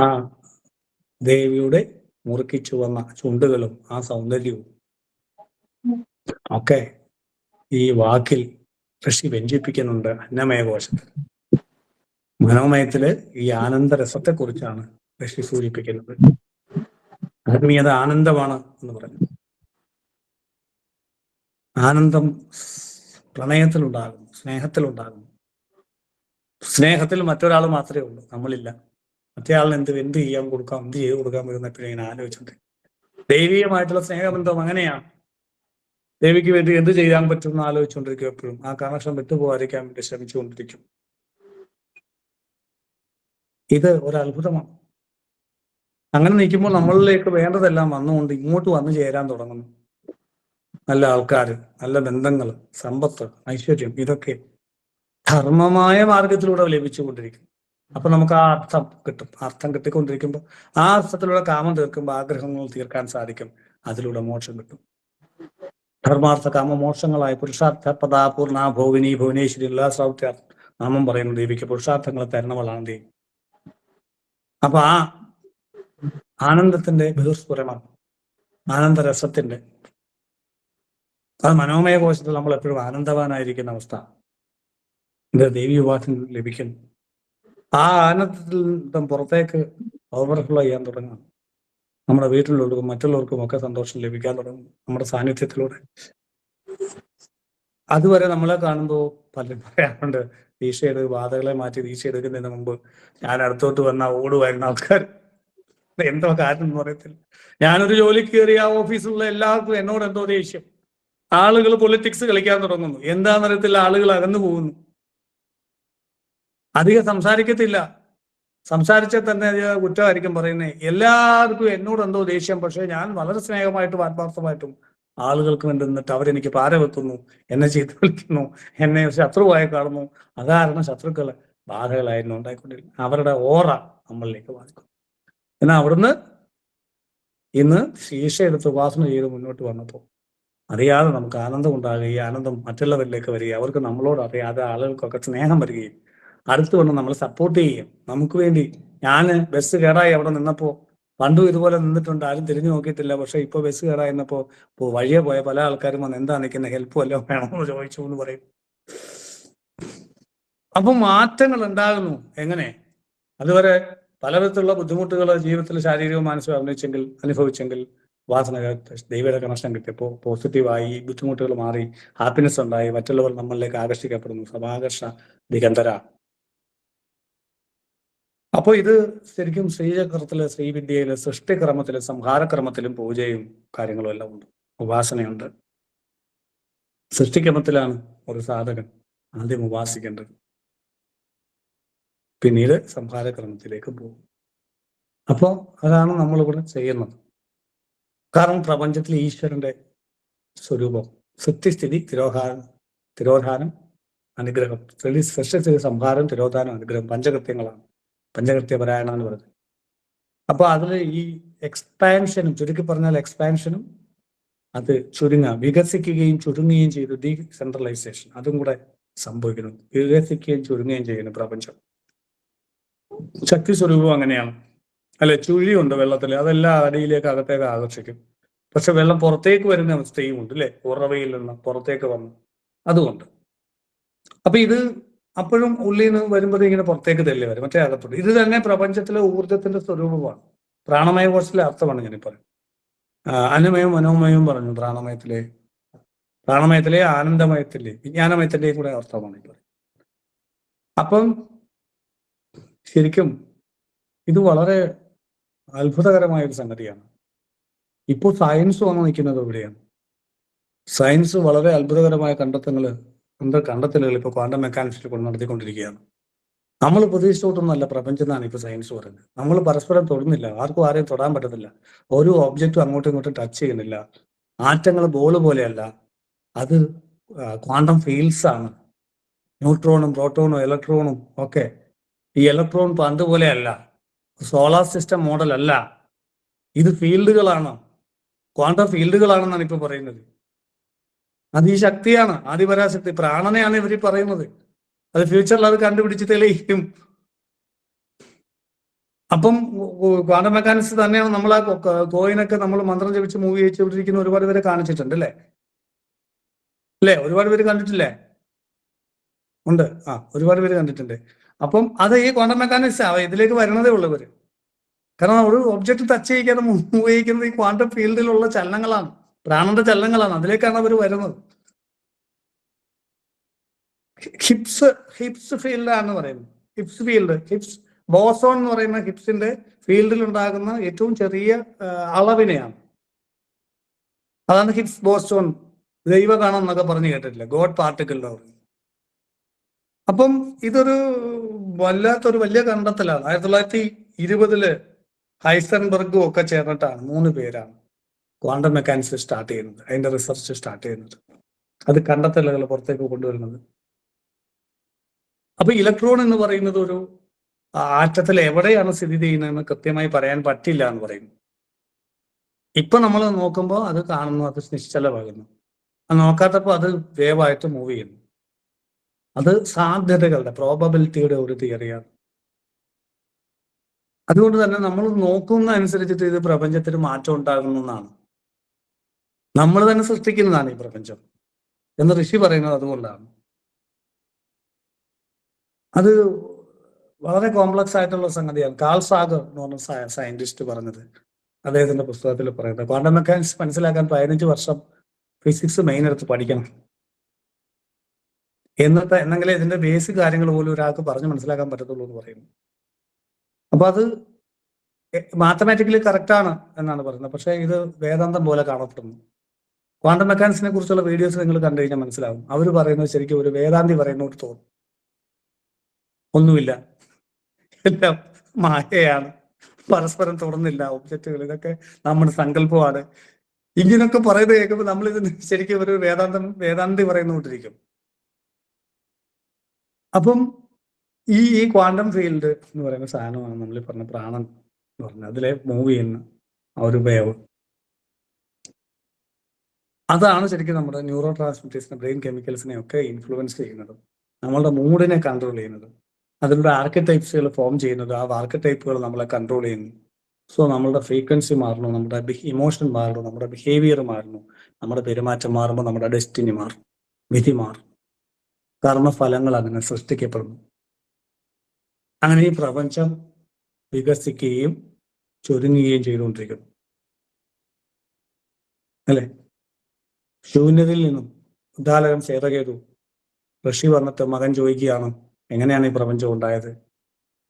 ആ ദേവിയുടെ മുറുക്കിച്ചു വന്ന ചുണ്ടുകളും ആ സൗന്ദര്യവും ഒക്കെ ഈ വാക്കിൽ ഋഷി വ്യഞ്ജിപ്പിക്കുന്നുണ്ട്. അന്നമയകോശത്തിൽ, മനോമയത്തില് ഈ ആനന്ദരസത്തെ കുറിച്ചാണ് ഋഷി സൂചിപ്പിക്കുന്നത്. ആത്മീയത ആനന്ദമാണ് എന്ന് പറഞ്ഞു. ആനന്ദം പ്രണയത്തിലുണ്ടാകുന്നു, സ്നേഹത്തിലുണ്ടാകുന്നു. സ്നേഹത്തിൽ മറ്റൊരാൾ മാത്രമേ ഉള്ളൂ, നമ്മളില്ല. മറ്റേ ആളിന് എന്ത് ചെയ്യാൻ കൊടുക്കാം, എന്ത് ചെയ്ത് കൊടുക്കാൻ പറ്റുന്ന എപ്പോഴും ഇങ്ങനെ ആലോചിച്ചിട്ട്. ദൈവീയമായിട്ടുള്ള സ്നേഹബന്ധം അങ്ങനെയാണ്. ദേവിക്ക് വേണ്ടി എന്ത് ചെയ്യാൻ പറ്റും എന്ന് ആലോചിച്ചുകൊണ്ടിരിക്കും എപ്പോഴും. ആ കണക്ഷൻ വിട്ടുപോകാതിരിക്കാൻ വേണ്ടി ശ്രമിച്ചുകൊണ്ടിരിക്കും. ഇത് ഒരു അത്ഭുതമാണ്. അങ്ങനെ നിൽക്കുമ്പോൾ നമ്മളിലേക്ക് വേണ്ടതെല്ലാം വന്നുകൊണ്ട് ഇങ്ങോട്ട് വന്നു ചേരാൻ തുടങ്ങുന്നു. നല്ല ആൾക്കാർ, നല്ല ബന്ധങ്ങൾ, സമ്പത്ത്, ഐശ്വര്യം, ഇതൊക്കെ ധർമ്മമായ മാർഗത്തിലൂടെ ലഭിച്ചുകൊണ്ടിരിക്കും. അപ്പൊ നമുക്ക് ആ അർത്ഥം കിട്ടും. അർത്ഥം കിട്ടിക്കൊണ്ടിരിക്കുമ്പോൾ ആ അർത്ഥത്തിലൂടെ കാമം തീർക്കുമ്പോൾ ആഗ്രഹങ്ങൾ തീർക്കാൻ സാധിക്കും. അതിലൂടെ മോക്ഷം കിട്ടും. ധർമാർത്ഥ കാമ മോക്ഷങ്ങളായ പുരുഷാർത്ഥ പദാ പൂർണ്ണ ഭോഗിനി ഭുവനേശ്വരി എല്ലാ സൗത്യ നാമം പറയുന്ന ദേവിക്ക് പുരുഷാർത്ഥങ്ങളെ തരുന്നവളാണ് ദേവി. അപ്പൊ ആ ആനന്ദത്തിന്റെ ബഹിർസ്ഫുരണം, ആനന്ദരസത്തിന്റെ, അത് മനോമയ കോശത്തിൽ നമ്മൾ എപ്പോഴും ആനന്ദവാനായിരിക്കുന്ന അവസ്ഥ ഇത് ദേവി ഉപാസന ലഭിക്കുന്നു. ആ ആനന്ദത്തിൽ നിന്നും പുറത്തേക്ക് ഓവർഫ്ലോ ചെയ്യാൻ തുടങ്ങും. നമ്മുടെ വീട്ടിലുള്ളവർക്കും മറ്റുള്ളവർക്കും ഒക്കെ സന്തോഷം ലഭിക്കാൻ തുടങ്ങും നമ്മുടെ സാന്നിധ്യത്തിലൂടെ. അതുവരെ നമ്മളെ കാണുമ്പോൾ പലരും പറയാറുണ്ട്, ദീക്ഷയുടെ ബാധകളെ മാറ്റി ദീക്ഷ എടുക്കുന്നതിന് മുമ്പ് ഞാൻ അടുത്തോട്ട് വന്ന ഓടുവായിരുന്ന ആൾക്കാർ. എന്തോ കാര്യം എന്ന് പറയത്തില്ല. ഞാനൊരു ജോലിക്ക് കയറി ആ ഓഫീസിലുള്ള എല്ലാവർക്കും എന്നോട് എന്തോ ദേഷ്യം. ആളുകൾ പൊളിറ്റിക്സ് കളിക്കാൻ തുടങ്ങുന്നു. എന്താണെന്നറിയത്തില്ല, ആളുകൾ അകന്നു പോകുന്നു. അധികം സംസാരിക്കത്തില്ല. സംസാരിച്ചാൽ തന്നെ അത് കുറ്റമായിരിക്കും പറയുന്നത്. എല്ലാവർക്കും എന്നോട് എന്തോ ദേഷ്യം. പക്ഷെ ഞാൻ വളരെ സ്നേഹമായിട്ടും ആത്മാർത്ഥമായിട്ടും ആളുകൾക്ക് വേണ്ടി നിന്നിട്ട് അവരെനിക്ക് പാര വെക്കുന്നു, എന്നെ ചീത്ത വിളിക്കുന്നു, എന്നെ ശത്രുവായി കാണുന്നു. അതാരണം ശത്രുക്കള് ബാധകളായിരുന്നു ഉണ്ടായിക്കൊണ്ടിരിക്കുന്നത്. അവരുടെ ഓറ നമ്മളിലേക്ക് ബാധിക്കും. എന്നാൽ അവിടുന്ന് ഇന്ന് ശീശ എടുത്ത് ഉപാസന ചെയ്ത് മുന്നോട്ട് വന്നപ്പോൾ അറിയാതെ നമുക്ക് ആനന്ദം ഉണ്ടാകുകയും, ഈ ആനന്ദം മറ്റുള്ളവരിലേക്ക് വരികയും, അവർക്ക് നമ്മളോട് അറിയാതെ ആളുകൾക്കൊക്കെ സ്നേഹം വരികയും, അടുത്ത് കൊണ്ട് നമ്മൾ സപ്പോർട്ട് ചെയ്യും. നമുക്ക് വേണ്ടി ഞാൻ ബസ് കേടായി അവിടെ നിന്നപ്പോൾ പണ്ടും ഇതുപോലെ നിന്നിട്ടുണ്ട്, ആരും തിരിഞ്ഞു നോക്കിയിട്ടില്ല. പക്ഷെ ഇപ്പൊ ബസ് കേടായിരുന്നപ്പോൾ വഴിയെ പോയ പല ആൾക്കാരും വന്ന് എന്താ നിൽക്കുന്ന, ഹെൽപ്പ് വല്ലതും വേണമെന്ന് ചോദിച്ചു എന്ന് പറയും. അപ്പൊ മാറ്റങ്ങൾ ഉണ്ടാകുന്നു. എങ്ങനെ? അതുവരെ പലവിധത്തിലുള്ള ബുദ്ധിമുട്ടുകൾ ജീവിതത്തിൽ ശാരീരികവും മാനസികവും അനുഭവിച്ചെങ്കിൽ വാസന ദൈവയുടെ കണക്ഷൻ കിട്ടിയപ്പോൾ പോസിറ്റീവായി, ബുദ്ധിമുട്ടുകൾ മാറി, ഹാപ്പിനെസ് ഉണ്ടായി, മറ്റുള്ളവർ നമ്മളിലേക്ക് ആകർഷിക്കപ്പെടുന്നു. സമാകർഷ ദിഗന്ധര. അപ്പോൾ ഇത് ശരിക്കും ശ്രീചക്രത്തില്, ശ്രീവിദ്യയില്, സൃഷ്ടിക്രമത്തില്, സംഹാരക്രമത്തിലും പൂജയും കാര്യങ്ങളും എല്ലാം ഉണ്ട്. ഉപാസനയുണ്ട്. സൃഷ്ടിക്രമത്തിലാണ് ഒരു സാധകൻ ആദ്യം ഉപാസിക്കേണ്ടത്, പിന്നീട് സംഹാരക്രമത്തിലേക്ക് പോകും. അപ്പോൾ അതാണ് നമ്മളിവിടെ ചെയ്യുന്നത്. കാരണം പ്രപഞ്ചത്തിലെ ഈശ്വരന്റെ സ്വരൂപം സൃഷ്ടിസ്ഥിതി തിരോധാനം അനുഗ്രഹം. സൃഷ്ടിസ്ഥിതി സംഹാരം തിരോധാനം അനുഗ്രഹം പഞ്ചകൃത്യങ്ങളാണ്. പഞ്ചകൃത്യപരായണ എന്ന് പറയുന്നത്. അപ്പൊ അതിൽ ഈ എക്സ്പാൻഷനും, ചുരുക്കി പറഞ്ഞാൽ എക്സ്പാൻഷനും, അത് വികസിക്കുകയും ചുരുങ്ങുകയും ചെയ്തു. ഡീസെൻട്രലൈസേഷൻ അതും കൂടെ സംഭവിക്കുന്നു. വികസിക്കുകയും ചുരുങ്ങുകയും ചെയ്യുന്നു പ്രപഞ്ചം. ശക്തി സ്വരൂപം അങ്ങനെയാണ് അല്ലെ? ചുഴിയുണ്ട് വെള്ളത്തിൽ, അതെല്ലാം അടിയിലേക്ക് അകത്തേക്ക് ആകർഷിക്കും. പക്ഷെ വെള്ളം പുറത്തേക്ക് വരുന്ന അവസ്ഥയും ഉണ്ട് അല്ലെ? ഉറവയിൽ നിന്ന് പുറത്തേക്ക് വന്നു അതുകൊണ്ട്. അപ്പൊ ഇത് അപ്പോഴും ഉള്ളിൽ നിന്ന് വരുമ്പോൾ ഇങ്ങനെ പുറത്തേക്ക് തള്ളി വരും, മറ്റേ അകത്തോട്ട്. ഇത് തന്നെ പ്രപഞ്ചത്തിലെ ഊർജത്തിന്റെ സ്വരൂപമാണ്. പ്രാണമയ കോശത്തിലെ അർത്ഥമാണ് ഞാനിപ്പോൾ. അന്നമയവും മനോമയവും പറഞ്ഞു. പ്രാണമയത്തിലെ ആനന്ദമയത്തിലെ വിജ്ഞാനമയത്തിന്റെയും കൂടെ അർത്ഥമാണ് ഇപ്പോൾ. അപ്പം ശരിക്കും ഇത് വളരെ അത്ഭുതകരമായ ഒരു സംഗതിയാണ്. ഇപ്പോൾ സയൻസ് വന്നു നിൽക്കുന്നത് ഇവിടെയാണ്. സയൻസ് വളരെ അത്ഭുതകരമായ കണ്ടെത്തലുകൾ ഇപ്പോൾ ക്വാണ്ടം മെക്കാനിക്സിൽ കൊണ്ട് നടത്തിക്കൊണ്ടിരിക്കുകയാണ്. നമ്മൾ പ്രതീക്ഷിച്ചോട്ടൊന്നുമല്ല പ്രപഞ്ചം എന്നാണ് ഇപ്പോൾ സയൻസ് പറയുന്നത്. നമ്മൾ പരസ്പരം തൊടുന്നില്ല, ആർക്കും ആരെയും തൊടാൻ പറ്റത്തില്ല. ഓരോ ഒബ്ജക്റ്റും അങ്ങോട്ടും ഇങ്ങോട്ടും ടച്ച് ചെയ്യുന്നില്ല. ആറ്റങ്ങൾ ബോൾ പോലെയല്ല, അത് ക്വാണ്ടം ഫീൽഡ്സ് ആണ്. ന്യൂട്രോണും പ്രോട്ടോണും ഇലക്ട്രോണും ഒക്കെ. ഈ ഇലക്ട്രോൺ പന്ത് പോലെയല്ല, സോളാർ സിസ്റ്റം മോഡൽ അല്ല, ഇത് ഫീൽഡുകളാണ്, ക്വാണ്ടം ഫീൽഡുകളാണെന്നാണ് ഇപ്പൊ പറയുന്നത്. അത് ഈ ശക്തിയാണ്, ആദിപരാശക്തി, പ്രാണനെയാണ് ഇവർ പറയുന്നത്. അത് ഫ്യൂച്ചറിൽ അത് കണ്ടുപിടിച്ച് തെളിയിക്കും. അപ്പം ക്വാണ്ടം മെക്കാനിക്സ് തന്നെയാണ് നമ്മൾ ആ കോയിനൊക്കെ നമ്മൾ മന്ത്രം ജപിച്ച് മൂവ് ചെയ്യിച്ചുകൊണ്ടിരിക്കുന്ന ഒരുപാട് പേരെ കാണിച്ചിട്ടുണ്ട് അല്ലേ? ഒരുപാട് പേര് കണ്ടിട്ടില്ലേ? ഉണ്ട്, ഒരുപാട് പേര് കണ്ടിട്ടുണ്ട്. അപ്പം അത് ഈ ക്വാണ്ടം മെക്കാനിക്സ് ഇതിലേക്ക് വരണതേ ഉള്ളവര്. കാരണം ഒരു ഒബ്ജക്റ്റ് ടച്ച് ചെയ്യിക്കാതെ മൂവ് ചെയ്യിക്കുന്നത് ഈ ക്വാണ്ടം ഫീൽഡിലുള്ള ചലനങ്ങളാണ്, പ്രാണന്റെ ചലനങ്ങളാണ്. അതിലേക്കാണ് അവർ വരുന്നത്. ഹിപ്സ് ഫീൽഡാണെന്ന് പറയുന്നത്. ഹിപ്സ് ബോസോൺ എന്ന് പറയുന്ന ഹിപ്സിന്റെ ഫീൽഡിൽ ഉണ്ടാകുന്ന ഏറ്റവും ചെറിയ അളവിനെയാണ്. അതാണ് ഹിപ്സ് ബോസോൺ. ദൈവഗണം എന്നൊക്കെ പറഞ്ഞു കേട്ടിട്ടില്ല, ഗോഡ് പാർട്ടിക്കിൾ. അപ്പം ഇതൊരു വല്ലാത്തൊരു വലിയ കണ്ടെത്തലാണ്. 1920 ഹൈസൻബർഗും ഒക്കെ ചേർന്നിട്ടാണ്, 3 പേരാണ് ക്വാണ്ടം മെക്കാനിക്സ് സ്റ്റാർട്ട് ചെയ്യുന്നത്, അതിന്റെ റിസർച്ച് സ്റ്റാർട്ട് ചെയ്യുന്നത്, അത് കണ്ടെത്തലുകൾ പുറത്തേക്ക് കൊണ്ടുവരുന്നത്. അപ്പൊ ഇലക്ട്രോൺ എന്ന് പറയുന്നത് ഒരു ആറ്റത്തിൽ എവിടെയാണ് സ്ഥിതി ചെയ്യുന്നതെന്ന് കൃത്യമായി പറയാൻ പറ്റില്ല എന്ന് പറയുന്നു. ഇപ്പൊ നമ്മൾ നോക്കുമ്പോൾ അത് കാണുന്നു, അത് നിശ്ചലമാകുന്നു. അത് നോക്കാത്തപ്പോൾ അത് വേവായിട്ട് മൂവ് ചെയ്യുന്നു. അത് സാധ്യതകളുടെ പ്രോബബിലിറ്റിയുടെ ഒരു തിയറിയാണ്. അതുകൊണ്ട് തന്നെ നമ്മൾ നോക്കുന്ന അനുസരിച്ചിട്ട് ഇത് പ്രപഞ്ചത്തിന് മാറ്റം ഉണ്ടാകുന്നു എന്നാണ്. നമ്മൾ തന്നെ സൃഷ്ടിക്കുന്നതാണ് ഈ പ്രപഞ്ചം എന്ന് ഋഷി പറയുന്നത് അതുകൊണ്ടാണ്. അത് വളരെ കോംപ്ലക്സ് ആയിട്ടുള്ള സംഗതിയാണ്. കാൾ സാഗർ എന്ന് പറഞ്ഞ സയന്റിസ്റ്റ് പറഞ്ഞത്, അദ്ദേഹത്തിന്റെ പുസ്തകത്തിൽ പറയുന്നത്, ക്വാണ്ടം മെക്കാനിക്സ് മനസ്സിലാക്കാൻ 15 വർഷം ഫിസിക്സ് മെയിൻ എടുത്ത് പഠിക്കണം, എന്നെങ്കിലേ ഇതിന്റെ ബേസിക് കാര്യങ്ങൾ പോലും ഒരാൾക്ക് പറഞ്ഞ് മനസ്സിലാക്കാൻ പറ്റത്തുള്ളൂ എന്ന് പറയുന്നു. അപ്പൊ അത് മാത്തമാറ്റിക്കലി കറക്റ്റാണ് എന്നാണ് പറയുന്നത്. പക്ഷേ ഇത് വേദാന്തം പോലെ കാണപ്പെടുന്നു. ക്വാണ്ടം മെക്കാനിക്സിനെ കുറിച്ചുള്ള വീഡിയോസ് നിങ്ങൾ കണ്ടു കഴിഞ്ഞാൽ മനസ്സിലാവും. അവർ പറയുന്നത് ശരിക്കും ഒരു വേദാന്തി പറയുന്നോട്ട് തോന്നും. ഒന്നുമില്ല, എല്ലാം മായയാണ്, പരസ്പരം തുടർന്നില്ല ഒബ്ജക്റ്റുകൾ, ഇതൊക്കെ നമ്മുടെ സങ്കല്പമാണ്. ഇങ്ങനൊക്കെ പറയുന്നത് കേൾക്കുമ്പോൾ നമ്മൾ ഇതിന് ശരിക്കും ഒരു വേദാന്തി പറയുന്നോണ്ടിരിക്കും. അപ്പം ഈ ക്വാണ്ടം ഫീൽഡ് എന്ന് പറയുന്ന സാധനമാണ് നമ്മൾ പറഞ്ഞ പ്രാണൻ എന്ന് പറഞ്ഞത്. അതിലെ മൂവ് ചെയ്യുന്ന ആ ഒരു വേവ്, അതാണ് ശരിക്കും നമ്മുടെ ന്യൂറോ ട്രാൻസ്മിറ്റേഴ്സിനെ, ബ്രെയിൻ കെമിക്കൽസിനെ ഒക്കെ ഇൻഫ്ലുവൻസ് ചെയ്യുന്നത്, നമ്മളുടെ മൂഡിനെ കൺട്രോൾ ചെയ്യുന്നത്, അതിലൂടെ ആർക്കിടൈപ്സുകൾ ഫോം ചെയ്യുന്നത്, ആ ആർക്കിടൈപ്പുകൾ നമ്മളെ കൺട്രോൾ ചെയ്യുന്നു. സോ നമ്മളുടെ ഫ്രീക്വൻസി മാറുന്നു, നമ്മുടെ ഇമോഷൻ മാറുന്നു, നമ്മുടെ ബിഹേവിയർ മാറുന്നു, നമ്മുടെ പെരുമാറ്റം മാറുമ്പോൾ നമ്മുടെ ഡെസ്റ്റിനി മാറും, വിധി മാറും, കർമ്മഫലങ്ങൾ അങ്ങനെ സൃഷ്ടിക്കപ്പെടുന്നു. അങ്ങനെ ഈ പ്രപഞ്ചം വികസിക്കുകയും ചുരുങ്ങുകയും ചെയ്തുകൊണ്ടിരിക്കുന്നു, അല്ലെ? ശൂന്യതയിൽ നിന്നും ഉദാലകം ചേതകേതു ഋഷി വന്നിട്ട് മകൻ ചോദിക്കുകയാണ്, എങ്ങനെയാണ് ഈ പ്രപഞ്ചം ഉണ്ടായത്?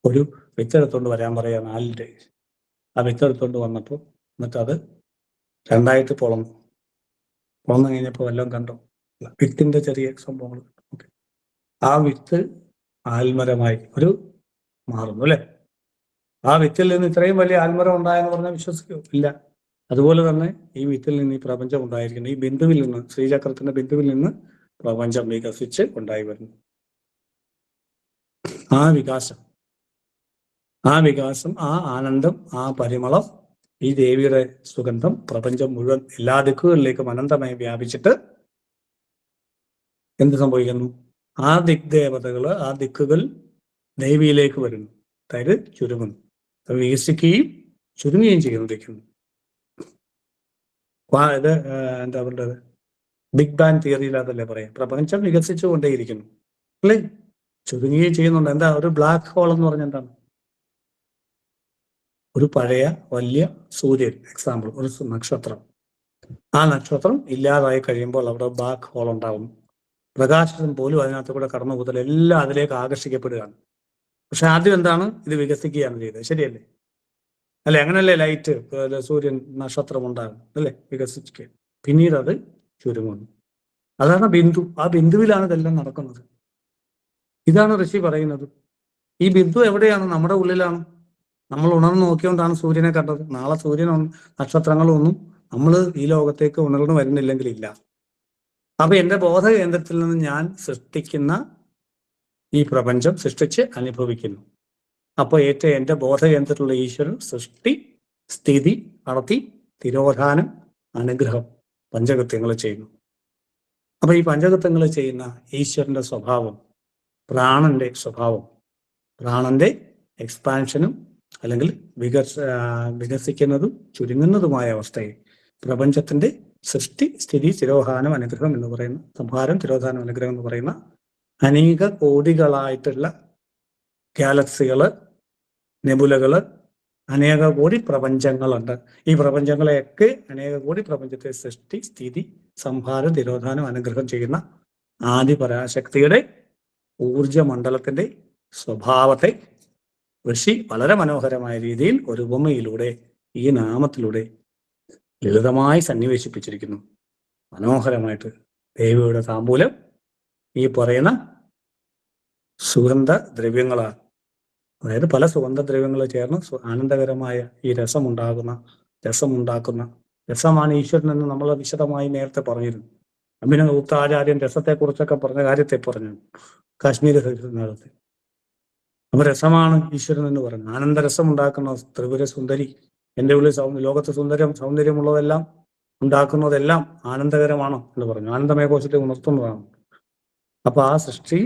ഒരു വിത്തെടുത്തോണ്ട് വരാൻ പറയാൻ ആലിൻ്റെ. ആ വിത്തെടുത്തോണ്ട് വന്നപ്പോൾ എന്നിട്ട് അത് രണ്ടായിട്ട് പൊളന്നു കഴിഞ്ഞപ്പോൾ വല്ലതും കണ്ടോ? വിത്തിന്റെ ചെറിയ സംഭവങ്ങൾ. ആ വിത്ത് ആൽമരമായി ഒരു മാറുന്നു, അല്ലെ? ആ വിത്തിൽ നിന്ന് ഇത്രയും വലിയ ആൽമരം ഉണ്ടായെന്ന് പറഞ്ഞാൽ വിശ്വസിക്കൂ? ഇല്ല. അതുപോലെ തന്നെ ഈ വിത്തിൽ നിന്ന് ഈ പ്രപഞ്ചം ഉണ്ടായിരിക്കുന്നു. ഈ ബിന്ദുവിൽ നിന്ന്, ശ്രീചക്രത്തിന്റെ ബിന്ദുവിൽ നിന്ന് പ്രപഞ്ചം വികസിച്ച് ഉണ്ടായി വരുന്നു. ആ വികാസം, ആ ആനന്ദം, ആ പരിമളം, ഈ ദേവിയുടെ സുഗന്ധം പ്രപഞ്ചം മുഴുവൻ എല്ലാ ദിക്കുകളിലേക്കും അനന്തമായി വ്യാപിച്ചിട്ട് എന്ത് സംഭവിക്കുന്നു? ആ ദിക്ദേവതകള്, ആ ദിക്കുകൾ ദേവിയിലേക്ക് വരുന്നു, അതായത് ചുരുങ്ങുന്നു, വികസിക്കുകയും ചുരുങ്ങുകയും ചെയ്യുന്നു. ഇത് എന്താ പറയുന്നത്, ബിഗ് ബാങ് തിയറിയിൽ അതല്ലേ പറയാം, പ്രപഞ്ചം വികസിച്ചു കൊണ്ടേയിരിക്കുന്നു, അല്ലേ? ചുരുങ്ങുകയും ചെയ്യുന്നുണ്ട്. എന്താ ഒരു ബ്ലാക്ക് ഹോൾ എന്ന് പറഞ്ഞാൽ എന്താണ്? ഒരു പഴയ വലിയ സൂര്യൻ, എക്സാമ്പിൾ ഒരു നക്ഷത്രം, ആ നക്ഷത്രം ഇല്ലാതായി കഴിയുമ്പോൾ അവിടെ ബ്ലാക്ക് ഹോൾ ഉണ്ടാകും. പ്രകാശം പോലും അതിനകത്ത് കൂടെ കടന്നു പോകത്തില്ല, എല്ലാം അതിലേക്ക് ആകർഷിക്കപ്പെടുകയാണ്. പക്ഷെ ആദ്യം എന്താണ്? ഇത് വികസിക്കുകയാണ് ചെയ്തത്, ശരിയല്ലേ? അല്ലെ? അങ്ങനല്ലേ ലൈറ്റ്, സൂര്യൻ, നക്ഷത്രം ഉണ്ടാകും, അല്ലേ? വികസിക്കുക, പിന്നീട് അത് ചുരുങ്ങുന്നു. അതാണ് ബിന്ദു. ആ ബിന്ദുവിലാണ് ഇതെല്ലാം നടക്കുന്നത്. ഇതാണ് ഋഷി പറയുന്നത്. ഈ ബിന്ദു എവിടെയാണ്? നമ്മുടെ ഉള്ളിലാണ്. നമ്മൾ ഉണർന്ന് നോക്കിയോണ്ടാണ് സൂര്യനെ കണ്ടത്. നാളെ സൂര്യനും നക്ഷത്രങ്ങളും ഒന്നും നമ്മൾ ഈ ലോകത്തേക്ക് ഉണർന്നു വരുന്നില്ലെങ്കിൽ ഇല്ല. അപ്പൊ എന്റെ ബോധ കേന്ദ്രത്തിൽ നിന്ന് ഞാൻ സൃഷ്ടിക്കുന്ന ഈ പ്രപഞ്ചം സൃഷ്ടിച്ച് അനുഭവിക്കുന്നു. അപ്പോൾ എന്റെ ബോധകേന്ദ്രത്തിലുള്ള ഈശ്വരൻ സൃഷ്ടി, സ്ഥിതി, നടത്തി, തിരോധാനം, അനുഗ്രഹം, പഞ്ചകൃത്യങ്ങൾ ചെയ്യുന്നു. അപ്പൊ ഈ പഞ്ചകൃത്യങ്ങൾ ചെയ്യുന്ന ഈശ്വരന്റെ സ്വഭാവം, പ്രാണന്റെ സ്വഭാവം, പ്രാണന്റെ എക്സ്പാൻഷനും അല്ലെങ്കിൽ വികസിക്കുന്നതും ചുരുങ്ങുന്നതുമായ അവസ്ഥയെ പ്രപഞ്ചത്തിന്റെ സൃഷ്ടി, സ്ഥിതി, തിരോധാനം, അനുഗ്രഹം എന്ന് പറയുന്ന, സംഹാരം, തിരോധാനം, അനുഗ്രഹം എന്ന് പറയുന്ന അനേക കോടികളായിട്ടുള്ള ഗാലക്സികള്, നെബുലകള്, അനേക കോടി പ്രപഞ്ചങ്ങളുണ്ട്. ഈ പ്രപഞ്ചങ്ങളെയൊക്കെ, അനേക കോടി പ്രപഞ്ചത്തെ സൃഷ്ടി, സ്ഥിതി, സംഹാരം, തിരോധാനം, അനുഗ്രഹം ചെയ്യുന്ന ആദിപരാശക്തിയുടെ ഊർജമണ്ഡലത്തിന്റെ സ്വഭാവത്തെ ഋഷി വളരെ മനോഹരമായ രീതിയിൽ ഒരു ഉപമയിലൂടെ, ഈ നാമത്തിലൂടെ ലളിതമായി സന്നിവേശിപ്പിച്ചിരിക്കുന്നു. മനോഹരമായിട്ട് ദേവിയുടെ താമ്പൂലം ഈ പറയുന്ന സുഗന്ധ ദ്രവ്യങ്ങളാണ്. അതായത് പല സുഗന്ധദ്രവ്യങ്ങൾ ചേർന്ന് ആനന്ദകരമായ ഈ രസമുണ്ടാക്കുന്ന രസമാണ് ഈശ്വരൻ എന്ന് നമ്മൾ വിശദമായി നേരത്തെ പറഞ്ഞിരുന്നു. അഭിനവ ഗുപ്താചാര്യൻ രസത്തെക്കുറിച്ചൊക്കെ പറഞ്ഞ കാര്യത്തെ പറഞ്ഞു കാശ്മീർ നേരത്തെ. അപ്പൊ രസമാണ് ഈശ്വരൻ എന്ന് പറഞ്ഞു. ആനന്ദരസം ഉണ്ടാക്കുന്ന ത്രിപുര സുന്ദരി, എൻ്റെ ഉള്ളിൽ ലോകത്ത് സൗന്ദര്യമുള്ളതെല്ലാം ഉണ്ടാക്കുന്നതെല്ലാം ആനന്ദകരമാണ് എന്ന് പറഞ്ഞു. ആനന്ദമയ കോശത്തെ ഉണർത്തുന്നതാണ്. അപ്പൊ ആ സൃഷ്ടി,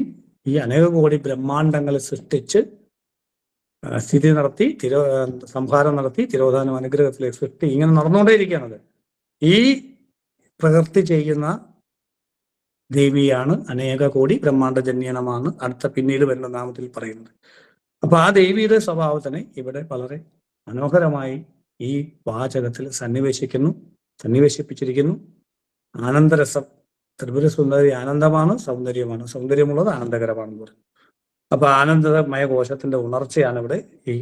ഈ അനേക കോടി ബ്രഹ്മാണ്ടങ്ങളെ സൃഷ്ടിച്ച് സ്ഥിതി നടത്തി, സംഹാരം നടത്തി, തിരോധാനം, അനുഗ്രഹത്തിലെ സൃഷ്ടി ഇങ്ങനെ നടന്നുകൊണ്ടേയിരിക്കുകയാണത്. ഈ പ്രവൃത്തി ചെയ്യുന്ന ദേവിയാണ് അനേക കോടി ബ്രഹ്മാണ്ടജന്യനമാണ് അടുത്ത പിന്നീട് വരുന്ന നാമത്തിൽ പറയുന്നത്. അപ്പൊ ആ ദേവിയുടെ സ്വഭാവത്തിനെ ഇവിടെ വളരെ മനോഹരമായി ഈ വാചകത്തിൽ സന്നിവേശിപ്പിച്ചിരിക്കുന്നു. ആനന്ദരസം, ത്രിപുര സുന്ദരി ആനന്ദമാണ്, സൗന്ദര്യമാണ്, സൗന്ദര്യമുള്ളത് ആനന്ദകരമാണെന്ന് പറയും. അപ്പൊ ആനന്ദമയ കോശത്തിന്റെ ഉണർച്ചയാണ് ഇവിടെ ഈ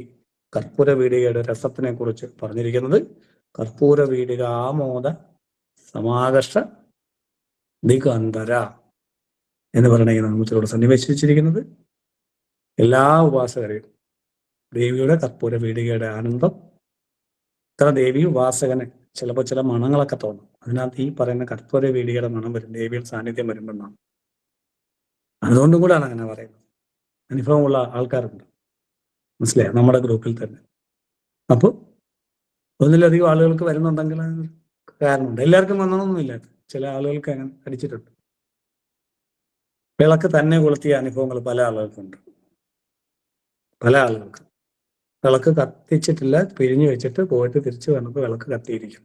കർപ്പൂര വീടികയുടെ രസത്തിനെ കുറിച്ച് പറഞ്ഞിരിക്കുന്നത്. കർപ്പൂര വീടിക ആമോദ സമാകർഷ ദിഗന്ധര എന്ന് പറയുന്ന ഈ നാമത്തിലൂടെ സന്നിവേശിച്ചിരിക്കുന്നത് എല്ലാ ഉപാസകരെയും ദേവിയുടെ കർപ്പൂര വീടികയുടെ ആനന്ദം. ഇത്ര ദേവി ഉപാസകന് ചിലപ്പോൾ ചില മണങ്ങളൊക്കെ തോന്നും. അതിനകത്ത് ഈ പറയുന്ന കർപ്പൂര വീടികയുടെ മണം വരും, ദേവിയുടെ സാന്നിധ്യം വരുമ്പോഴാണ്. അതുകൊണ്ടും കൂടെയാണ് അങ്ങനെ പറയുന്നത്. അനുഭവമുള്ള ആൾക്കാരുണ്ട്, മനസ്സിലായോ, നമ്മുടെ ഗ്രൂപ്പിൽ തന്നെ. അപ്പോൾ ഒന്നിലധികം ആളുകൾക്ക് വരുന്നുണ്ടെങ്കിൽ കാരണമുണ്ട്. എല്ലാവർക്കും വന്നണമെന്നൊന്നുമില്ല, ചില ആളുകൾക്ക് അങ്ങനെ അടിച്ചിട്ടുണ്ട്. വിളക്ക് തന്നെ കൊളുത്തിയ അനുഭവങ്ങൾ പല ആളുകൾക്കുണ്ട്. പല ആളുകൾക്ക് വിളക്ക് കത്തിച്ചിട്ടില്ല, പിരിഞ്ഞു വെച്ചിട്ട് പോയിട്ട് തിരിച്ചു വന്നപ്പോൾ വിളക്ക് കത്തിയിരിക്കും.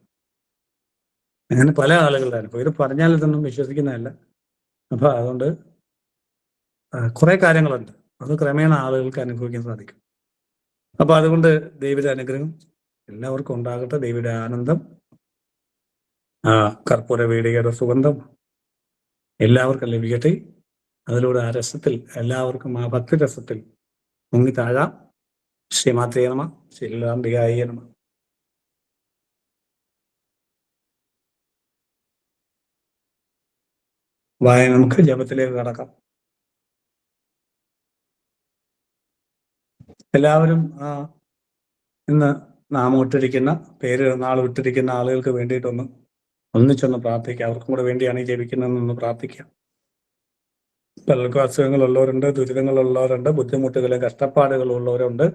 അങ്ങനെ പല ആളുകളുടെ അനുഭവം. ഇത് പറഞ്ഞാൽ ഇതൊന്നും വിശ്വസിക്കുന്നതല്ല. അപ്പൊ അതുകൊണ്ട് കുറെ കാര്യങ്ങളുണ്ട്, അത് ക്രമേണ ആളുകൾക്ക് അനുഭവിക്കാൻ സാധിക്കും. അപ്പൊ അതുകൊണ്ട് ദൈവയുടെ അനുഗ്രഹം എല്ലാവർക്കും ഉണ്ടാകട്ടെ. ദൈവയുടെ ആനന്ദം, കർപ്പൂര വീടികയുടെ സുഗന്ധം എല്ലാവർക്കും ലഭിക്കട്ടെ. അതിലൂടെ ആ രസത്തിൽ എല്ലാവർക്കും ആ ഭക്തിരസത്തിൽ മുങ്ങി താഴാം. ശ്രീമാത്രേ നമ. ശ്രീലാംബികായ നമ. നമുക്ക് ജപത്തിലേക്ക് കടക്കാം. എല്ലാവരും ഇന്ന് നാമം ഇട്ടിരിക്കുന്ന നാൾ ഇട്ടിരിക്കുന്ന ആളുകൾക്ക് വേണ്ടിയിട്ടൊന്ന് ഒന്നിച്ചൊന്ന് പ്രാർത്ഥിക്കാം. അവർക്കും കൂടെ വേണ്ടിയാണ് ഈ ജപിക്കുന്നതെന്നൊന്ന് പ്രാർത്ഥിക്കാം. പലർക്കും അസുഖങ്ങളുള്ളവരുണ്ട്, ദുരിതങ്ങളുള്ളവരുണ്ട്, ബുദ്ധിമുട്ടുകളും കഷ്ടപ്പാടുകളുള്ളവരുണ്ട്,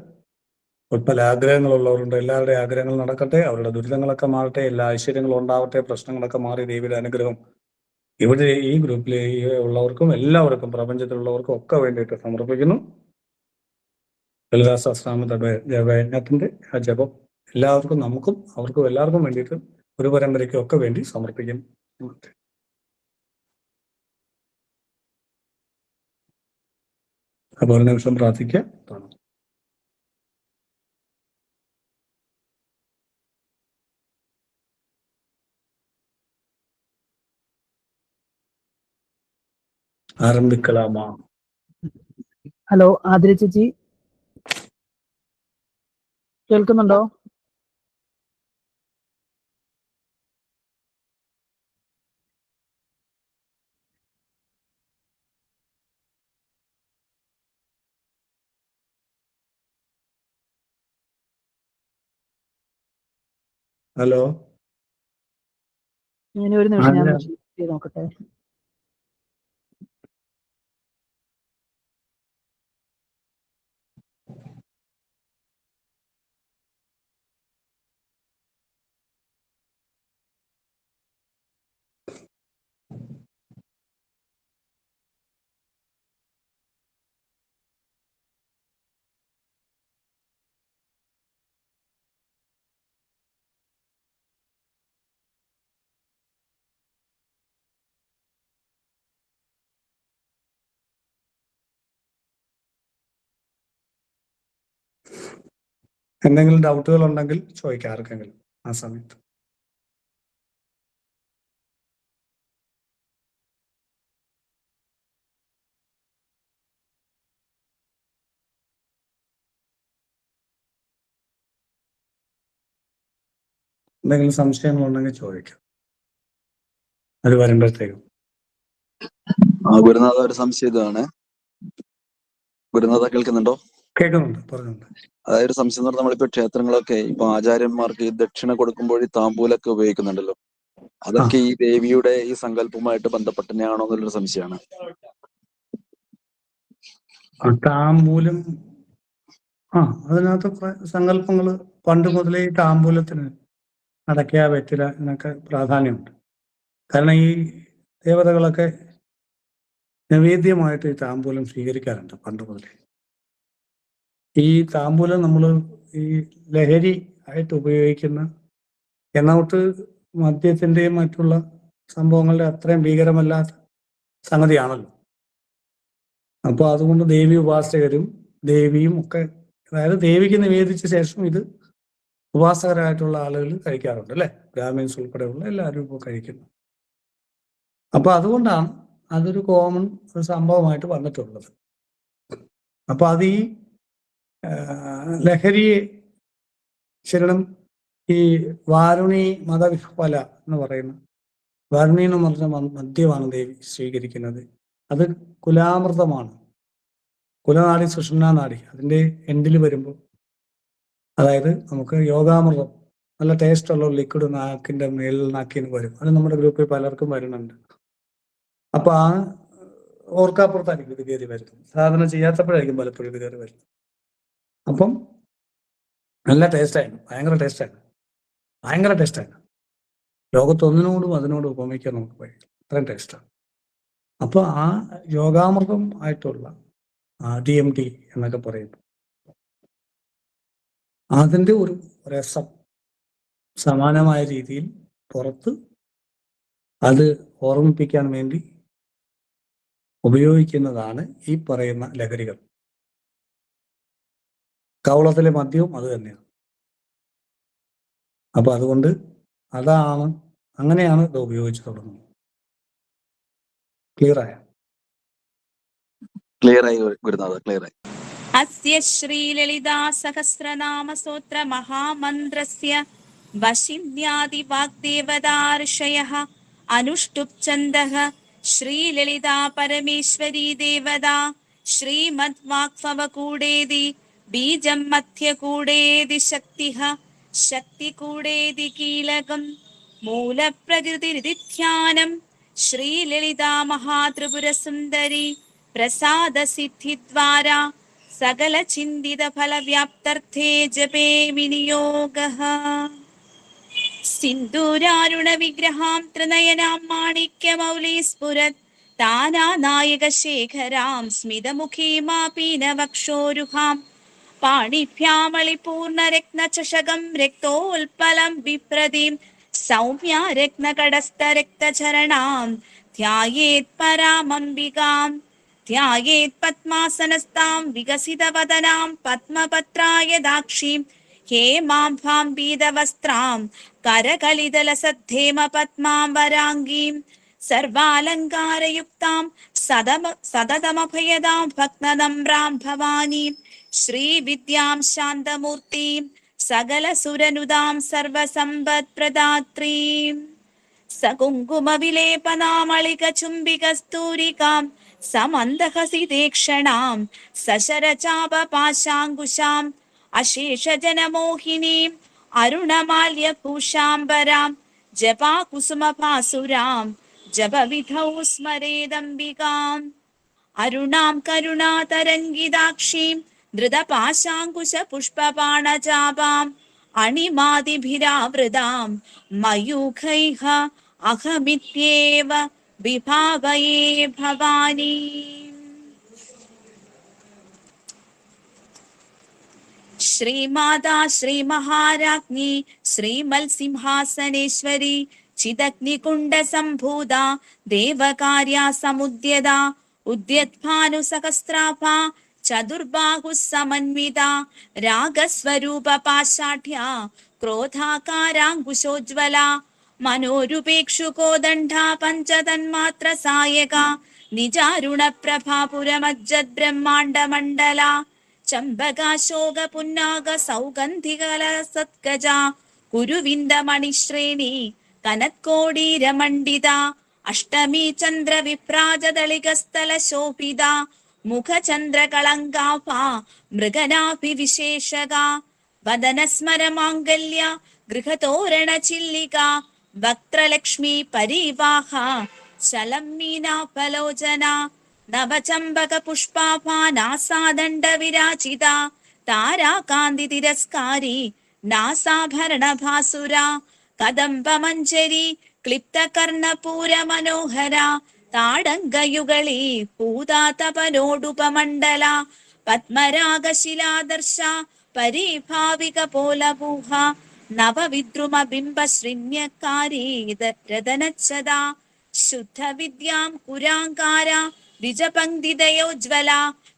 പല ആഗ്രഹങ്ങളുള്ളവരുണ്ട്. എല്ലാവരുടെയും ആഗ്രഹങ്ങൾ നടക്കട്ടെ, അവരുടെ ദുരിതങ്ങളൊക്കെ മാറട്ടെ, എല്ലാ ഐശ്വര്യങ്ങളും ഉണ്ടാവട്ടെ, പ്രശ്നങ്ങളൊക്കെ മാറി ദേവിയുടെ അനുഗ്രഹം ഇവിടെ ഈ ഗ്രൂപ്പിൽ ഉള്ളവർക്കും എല്ലാവർക്കും പ്രപഞ്ചത്തിലുള്ളവർക്കും ഒക്കെ വേണ്ടിയിട്ട് സമർപ്പിക്കുന്നു. ലളിതാ സഹസ്രനാമ ജപയജ്ഞത്തിന്റെ ആ ജപം എല്ലാവർക്കും, നമുക്കും അവർക്കും എല്ലാവർക്കും വേണ്ടിയിട്ട് ഒരു പരമ്പരയ്ക്കും ഒക്കെ വേണ്ടി സമർപ്പിക്കും. അപ്പോൾ ഒരു നിമിഷം പ്രാർത്ഥിക്കാം. ആരംഭിക്കലാമാ. ഹലോ ആതിര ചേച്ചി, കേൾക്കുന്നുണ്ടോ? ഹലോ, ഞാൻ ഒരു നിമിഷം ഞാൻ ചെയ്ത് നോക്കട്ടെ. എന്തെങ്കിലും ഡൗട്ടുകൾ ഉണ്ടെങ്കിൽ ചോദിക്കാം ആർക്കെങ്കിലും ആ സമയത്ത്. എന്തെങ്കിലും സംശയങ്ങളുണ്ടെങ്കിൽ ചോദിക്കാം, അത് വരുമ്പോഴത്തേക്കും. ഗുരുനാഥ, ഒരു സംശയം ഇതാണ്. ഗുരുനാഥ കേൾക്കുന്നുണ്ടോ? കേൾക്കുന്നുണ്ട്, പറഞ്ഞുണ്ട്. അതായത് ഒരു സംശയം എന്ന് പറഞ്ഞാൽ നമ്മളിപ്പോ ക്ഷേത്രങ്ങളൊക്കെ ഇപ്പൊ ആചാര്യന്മാർക്ക് ഈ ദക്ഷിണ കൊടുക്കുമ്പോൾ ഈ താമ്പൂലൊക്കെ ഉപയോഗിക്കുന്നുണ്ടല്ലോ, അതൊക്കെ ഈ ദേവിയുടെ ഈ സങ്കല്പവുമായിട്ട് ബന്ധപ്പെട്ട് തന്നെയാണോ എന്നുള്ളൊരു സംശയമാണ്. താമ്പൂലം, അതിനകത്ത് സങ്കല്പങ്ങള് പണ്ട് മുതലേ ഈ താമ്പൂലത്തിന് അടയ്ക്ക വെറ്റില എന്നൊക്കെ പ്രാധാന്യമുണ്ട്. കാരണം ഈ ദേവതകളൊക്കെ നൈവേദ്യമായിട്ട് ഈ താമ്പൂലം സ്വീകരിക്കാറുണ്ട് പണ്ട് മുതലേ. ഈ താമ്പൂലം നമ്മൾ ഈ ലഹരി ആയിട്ട് ഉപയോഗിക്കുന്ന എന്നോട്ട് മദ്യത്തിൻ്റെയും മറ്റുള്ള സംഭവങ്ങളുടെ അത്രയും ഭീകരമല്ലാത്ത സംഗതിയാണല്ലോ. അപ്പോൾ അതുകൊണ്ട് ദേവി ഉപാസകരും ദേവിയും ഒക്കെ, അതായത് ദേവിക്ക് നിവേദിച്ച ശേഷം ഇത് ഉപാസകരായിട്ടുള്ള ആളുകൾ കഴിക്കാറുണ്ട് അല്ലേ, ബ്രാഹ്മിൻസ് ഉൾപ്പെടെയുള്ള എല്ലാവരും ഇപ്പോൾ കഴിക്കുന്നു. അപ്പൊ അതുകൊണ്ടാണ് അതൊരു കോമൺ ഒരു സംഭവമായിട്ട് വന്നിട്ടുള്ളത്. അപ്പൊ അത് ഈ ലഹരിയെ ശരണം ഈ വാരുണി മതവിഹ്വല എന്ന് പറയുന്ന വാരുണി എന്ന് പറഞ്ഞ മദ്യമാണ് ദേവി സ്വീകരിക്കുന്നത്. അത് കുലാമൃതമാണ്. കുലനാടി സുഷുമ്നാ നാടി അതിന്റെ എൻഡിൽ വരുമ്പോൾ, അതായത് നമുക്ക് യോഗാമൃതം നല്ല ടേസ്റ്റ് ഉള്ള ലിക്വിഡ് നാക്കിന്റെ മേലിൽ നാക്കിന് വരും. അത് നമ്മുടെ ഗ്രൂപ്പിൽ പലർക്കും വരുന്നുണ്ട്. അപ്പൊ ആ ഓർക്കാപ്പുറത്തായിരിക്കും ഇത് കയറി വരുന്നത്. സാധന ചെയ്യാത്തപ്പോഴായിരിക്കും പലപ്പോഴും ഇത് കയറി വരുന്നത്. അപ്പം നല്ല ടേസ്റ്റായിരുന്നു, ഭയങ്കര ടേസ്റ്റായിരുന്നു. ലോകത്തൊന്നിനോടും അതിനോടും ഉപമിക്കാൻ നമുക്ക് കഴിയും, അത്രയും ടേസ്റ്റാണ്. അപ്പൊ ആ യോഗാമൃതം ആയിട്ടുള്ള DMT എന്നൊക്കെ പറയുമ്പോൾ അതിന്റെ ഒരു രസം സമാനമായ രീതിയിൽ പുറത്ത് അത് ഓർമ്മിപ്പിക്കാൻ വേണ്ടി ഉപയോഗിക്കുന്നതാണ് ഈ പറയുന്ന ലഹരികൾ. കവളത്തിലെ മദ്യവും അത് തന്നെയാണ്. അപ്പൊ അതുകൊണ്ട് അങ്ങനെയാണ് ഇത് ഉപയോഗിച്ച് തുടങ്ങുന്നത്. ക്ലിയറായി ഗുരുനാഥ, ക്ലിയറായി. അസ്യ ശ്രീലളിതാ സഹസ്രനാമ സ്തോത്ര മഹാമന്ത്രസ്യ വശിന്യാദി വാഗ്ദേവതാ ഋഷയഃ അനുഷ്ടുപ് ഛന്ദഃ ശ്രീലളിതാ പരമേശ്വരീ ദേവതാ ശ്രീമദ് വാഗ്ഭവകൂടേതി ബീജം മധ്യകൂടേതി ശക്തിഃ ശക്തികൂടേതി കീലകം മൂലപ്രകൃതിരിധ്യാനം ശ്രീലളിതാ മഹാത്രിപുരസുന്ദരി പ്രസാദ സിദ്ധിദ്വാരാ സകല ചിന്തിത ഫലവ്യാപ്തർത്ഥേ ജപേ വിനിയോഗഃ. സിന്ദൂരാരുണ വിഗ്രഹാം ത്രിനയനാം മാണിക്യമൗലീ സ്ഫുരത് താനാനായക ശേഖരാം സ്മിതമുഖീമാപീനവക്ഷോരുഹാം പാണിഭ്യാമളിപൂർണരത്നചഷകം രക്തോൽപലം വിപ്രദീം സൗമ്യ രത്നകടസ്ഥരക്തചരണാം ധ്യായേത് പരാമംബികാം ധ്യായേത് പത്മാസനസ്താം വികസിതവദനാം പത്മപത്രായദാക്ഷീം ഹേമാംഭാം പീതവസ്ത്രാം കരകലിതലസദ്ധേമ പത്മാം വരാംഗീം സർവാലങ്കാരയുക്താം സതതമഭയദാം ഭക്തനമ്രാം ഭവാനീം ശ്രീവിദ്യാം ശാന്തമൂർത്തിം സകലസുരനുദാം സർവസമ്പത്പ്രദാത്രീം സകുങ്കുമവിലേപനാമളികചുംബികസ്തൂരികാം സമന്ദഹസിതേക്ഷണാം സശരചാപപാശാങ്കുശാം അശേഷജനമോഹിനീം അരുണമാല്യഭൂഷാംബരാം ജപാകുസുമഭാസുരാം ജപവിധൗ സ്മരേദംബികാം അരുണാം കരുണാതരംഗിതാക്ഷീം ധൃതപാശാങ്കുശപുഷ്പബാണചാപാം അണിമാതിഭിരാവൃതാം മയൂഖൈഃ അഹമിത്യേവ വിഭാവയേ ഭവാനി. ശ്രീമാതാ ശ്രീമഹാരാജ്ഞി ശ്രീമത്സിംഹാസനേശ്വരി ചിദഗ്നികുണ്ഡസംഭൂത ദേവകാര്യാ സമുദ്യത ഉദ്യത്ഭാനുസഹസ്രാഭാ ചതുർബാഹുസമന്വിത രാഗസ്വരൂപ പാശാഠ്യ ക്രോധാകാരാങ്കുശോജ്വല മനോരുപേക്ഷുകോദണ്ഡ പഞ്ചതന്മാത്ര സായക നിജാരുണ പ്രഭാപുരമജ്ജത് ബ്രഹ്മാണ്ഡമണ്ഡല ചമ്പകാശോക പുന്നാഗ സൗഗന്ധികല സത്കജ കുരുവിന്ദമണിശ്രേണി കനത്കോടീരമണ്ഡിത അഷ്ടമി ചന്ദ്ര വിഭ്രാജദളികസ്ഥല ശോഭിത മുഖചന്ദ്രകളങ്കാഭ മൃഗനാഭിവിശേഷക വദനസ്മരമാംഗല്യ ഗൃഹതോരണ ചില്ലിക വക്ത്രലക്ഷ്മി പരീവാഹ ശലം മീനാഫലോചന നവചമ്പക പുഷ്പാഭാനാസാദണ്ഡ വിരാജിത താരാകാന്തി തിരസ്കാരി നാസാഭരണ ഭാസുര കദംബ മഞ്ജരി ക്ലിപ്ത കർണപൂര മനോഹര താടങ്കയുകളി പൂതാതപനോടുപമണ്ഡല പത്മരാഗശിലാദർശ പരീഭാവിക പോലഭൂഹ നവവിദ്രുമ ബിംബ ശൃണ്യക്കാരി രതനച്ഛദ ശുദ്ധ വിദ്യാം കുരാങ്കാര ദ്വിജപങ്ക്തിദയോജ്വല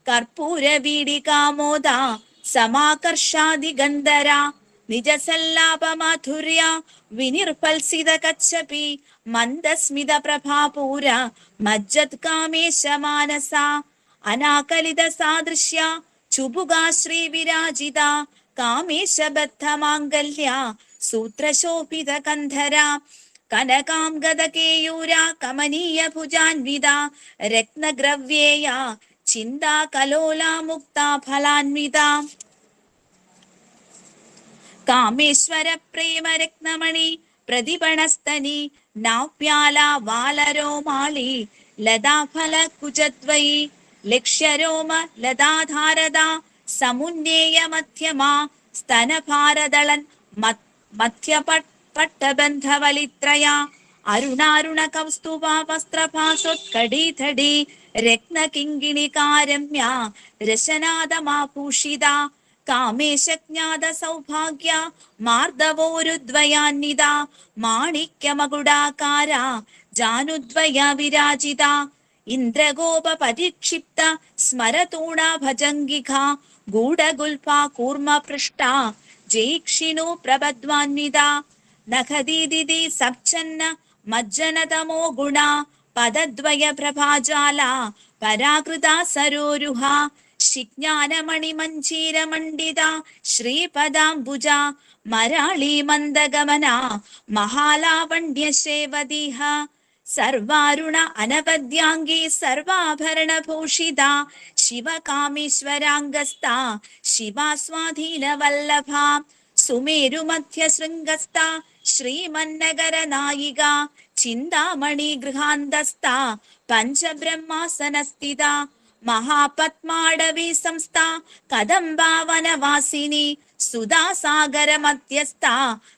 കർപ്പൂര വീടികാമോദ സമാകർഷാദിഗന്ധര നിജസല്ലാപ മാധുര്യ വിനിർഫൽസിത കച്ഛപി മന്ദസ്മിത പ്രഭാപൂര മജ്ജത് കാമേശ മാനസ അനാകലിത സാദൃശ്യ ചുബുകാ ശ്രീ വിരാജിത കാമേശബദ്ധമാംഗല്യ സൂത്രശോഭിത കന്ധര കനകാംഗദകേയൂര കമനീയ ഭുജാൻവിത രത്നഗ്രവ്യേയ ചിന്താ കലോല മുക്ത ഫലാൻവിത കാമേശ്വര പ്രേമ രത്നമണി പ്രതിപണസ്തനി നാപ്യാല വാലരോമാളി ലതാഫല കുജദ്വയി ലക്ഷ്യരോമ ലതാധാരദ സമുന്നേയ മധ്യമാ സ്തനഭാരദളൻ മധ്യപട്ടബന്ധവലിത്രയ അരുണാരുണ കൗസ്തുഭ വസ്ത്രഭാസോത്കടീധടി രത്നകിങ്കിണികാരമ്യ രശനാദമാഭൂഷിത കാമേശജ്ഞാത സൗഭാഗ്യ മാർദവോരുദ്വയാന്വിത മാണിക്യമകുടാകാര ജാനുദ്വയ വിരാജിത ഇന്ദ്രഗോപ പരിക്ഷിപ്ത സ്മരതൂണ ഭജംഗിക ഗൂഢഗുൽഫ കൂർമ്മ പൃഷ്ട ജൈക്ഷിണു പ്രബദ്വാന്വിത നഖദീദിതി സപ്ഛന്ന മജ്ജനതമോ ഗുണ പദദ്വയ പ്രഭാജാല പരാകൃത സരോരുഹ ശിജ്ഞാനമണിമഞ്ജീരമണ്ഡിത ശ്രീപദാംബുജ മരാളി മന്ദഗമന മഹാലാവണ്യശേവതിഹ സർവാരുണ അനവദ്യാംഗി സർവാഭരണഭൂഷിത ശിവകാമേശ്വരാംഗസ്ഥ ശിവാസ്വാധീനവല്ലഭ സുമേരുമധ്യശൃംഗസ്ഥ ശ്രീമന്നഗര നായിക ചിന്താമണി ഗൃഹാന്തസ്ഥ പഞ്ചബ്രഹ്മാസനസ്ഥിത മഹാപത്മാടവി സംസ്ഥ കദംബാവനവാസിനി സുധാസാഗര മധ്യസ്ഥ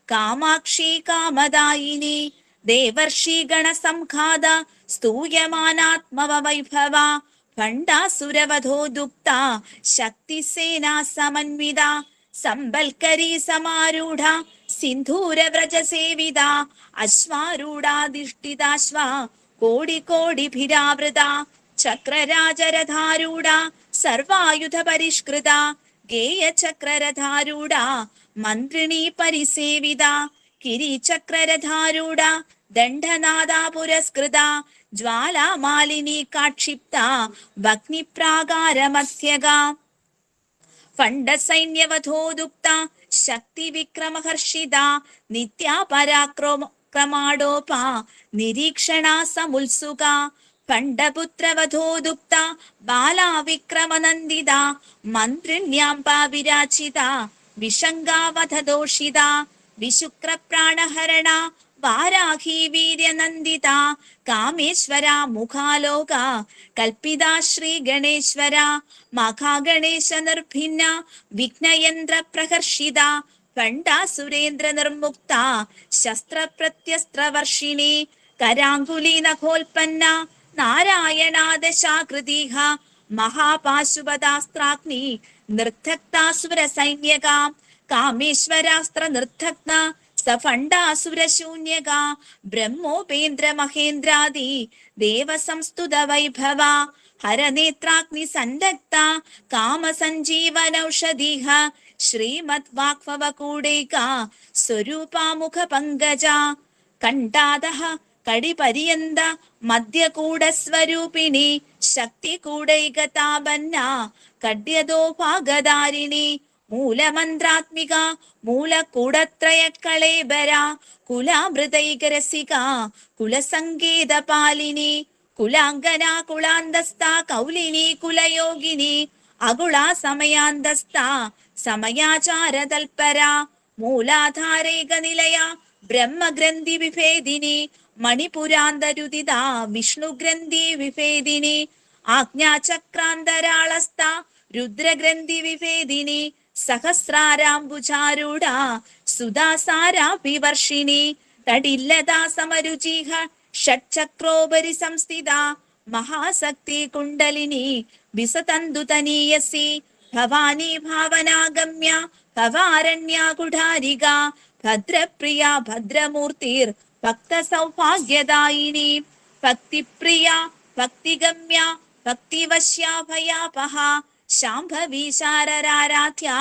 കാമാക്ഷി കാമദായിനി ദേവർഷിഗണ സംഘാത സ്തൂയമാനാത്മവ വൈഭവ ഭണ്ഡാസുരവധോദുക്ത ശക്തിസേനാ സമന്വിത സംബൽക്കരി സമാരൂഢ സിന്ധൂരവ്രജ സേവിത അശ്വാരൂഢാധിഷ്ഠിതാശ്വ കോടി കോടിഭിരാവൃത ചക്രരാജരഥാരൂഢ സർവായുധ പരിഷ്കൃത ഗേയ ചക്രരഥാരൂഢ മന്ത്രിണീ പരിസേവിത കിരീചക്രരഥാരൂഢ ദണ്ഡനാദ പുരസ്കൃത ജ്വാലാമാലിനി കാക്ഷിപ്ത വഗ്നിപ്രാകാരമധ്യക ഫണ്ഡസൈന്യവധോദുക്ത ശക്തി വിക്രമഹർഷിത നിത്യാപരാക്രമാടോപ നിരീക്ഷണ സമുത്സുക ഫണ്ഡപുത്രവധോദുക്ത ബാലാവിക്രമനന്ദിത മന്ത്രിണ്യാംബ വിരാജിത വിശങ്കാവധദോഷിത വിശുക്രപ്രാണഹരണ വാരാഹി വീര്യനന്ദിത കാമേശ്വര മുഖാലോക കൽപ്പിത ശ്രീ ഗണേശ്വര മഹാഗണേശ നിർഭിന്ന വിഘ്നയന്ത്ര പ്രഹർഷിത ഫണ്ഡാസുരേന്ദ്ര നിർമുക്ത ശസ്ത്രപ്രത്യസ്ത്രവർഷിണി കരാങ്കുലി നഖോൽപ്പന്ന നാരായണാദശാകൃതിഹ മഹാപാശുപതാസ്ത്രാഗ്നി നിർദ്ധക്താസുര സൈന്യക കാമേശ്വരാസ്ത്ര നിർദ്ധഗ്ന സഫണ്ഡാസുരശൂന്യക ബ്രഹ്മോപേന്ദ്ര മഹേന്ദ്രാദി ദേവസംസ്തുത വൈഭവ ഹരനേത്രാഗ്നി സന്ദഗ്ധ കാമസഞ്ജീവനൌഷധിഹ ശ്രീമദ് വാഗ്ഭവകൂടൈക സ്വരൂപാമുഖ പങ്കജ കണ്ഠാദഃ കടിപര്യന്ത മധ്യകൂടസ്വരൂപിണി ശക്തികൂടൈകതാപന്ന കഡ്യദോഭാഗധാരിണി മൂലമന്ത്രാത്മിക മൂലകൂടത്രയക്കളേബര കുലാമൃതൈകരസിക കുലസങ്കേതപാലിനി കുലാംഗന കുളാന്തസ്ഥ കൗലിനി കുലയോഗിനി അകുളാ സമയാന്തസ്ഥ സമയാചാരതൽപര മൂലാധാരൈക നിലയ ബ്രഹ്മഗ്രന്ഥി വിഭേദിനി മണിപുരാന്തരുദിത വിഷ്ണുഗ്രന്ഥി വിഭേദിനി ആജ്ഞാചക്രാന്തരാളസ്ഥ രുദ്രഗ്രന്ഥി വിഭേദിനി സഹസ്രാരാംബുജാരൂഢ സുധാസാരാഭിവർഷിണി തടില്ലതാ സമരുചിഹ ഷട്ചക്രോപരി സംസ്ഥിത മഹാശക്തി കുണ്ടലിനി വിസതന്തുതനീയസി ഭവാനി ഭാവനാഗമ്യ ഭവാരണ്യാകുഠാരിക ഭദ്രപ്രിയ ഭദ്രമൂർത്തിർ ഭക്ത സൗഭാഗ്യദായിനി ഭക്തിപ്രിയ ഭക്തിഗമ്യ ഭക്തിവശ്യാഭയാപഹ ശാംഭവി ശാരരാരാധ്യ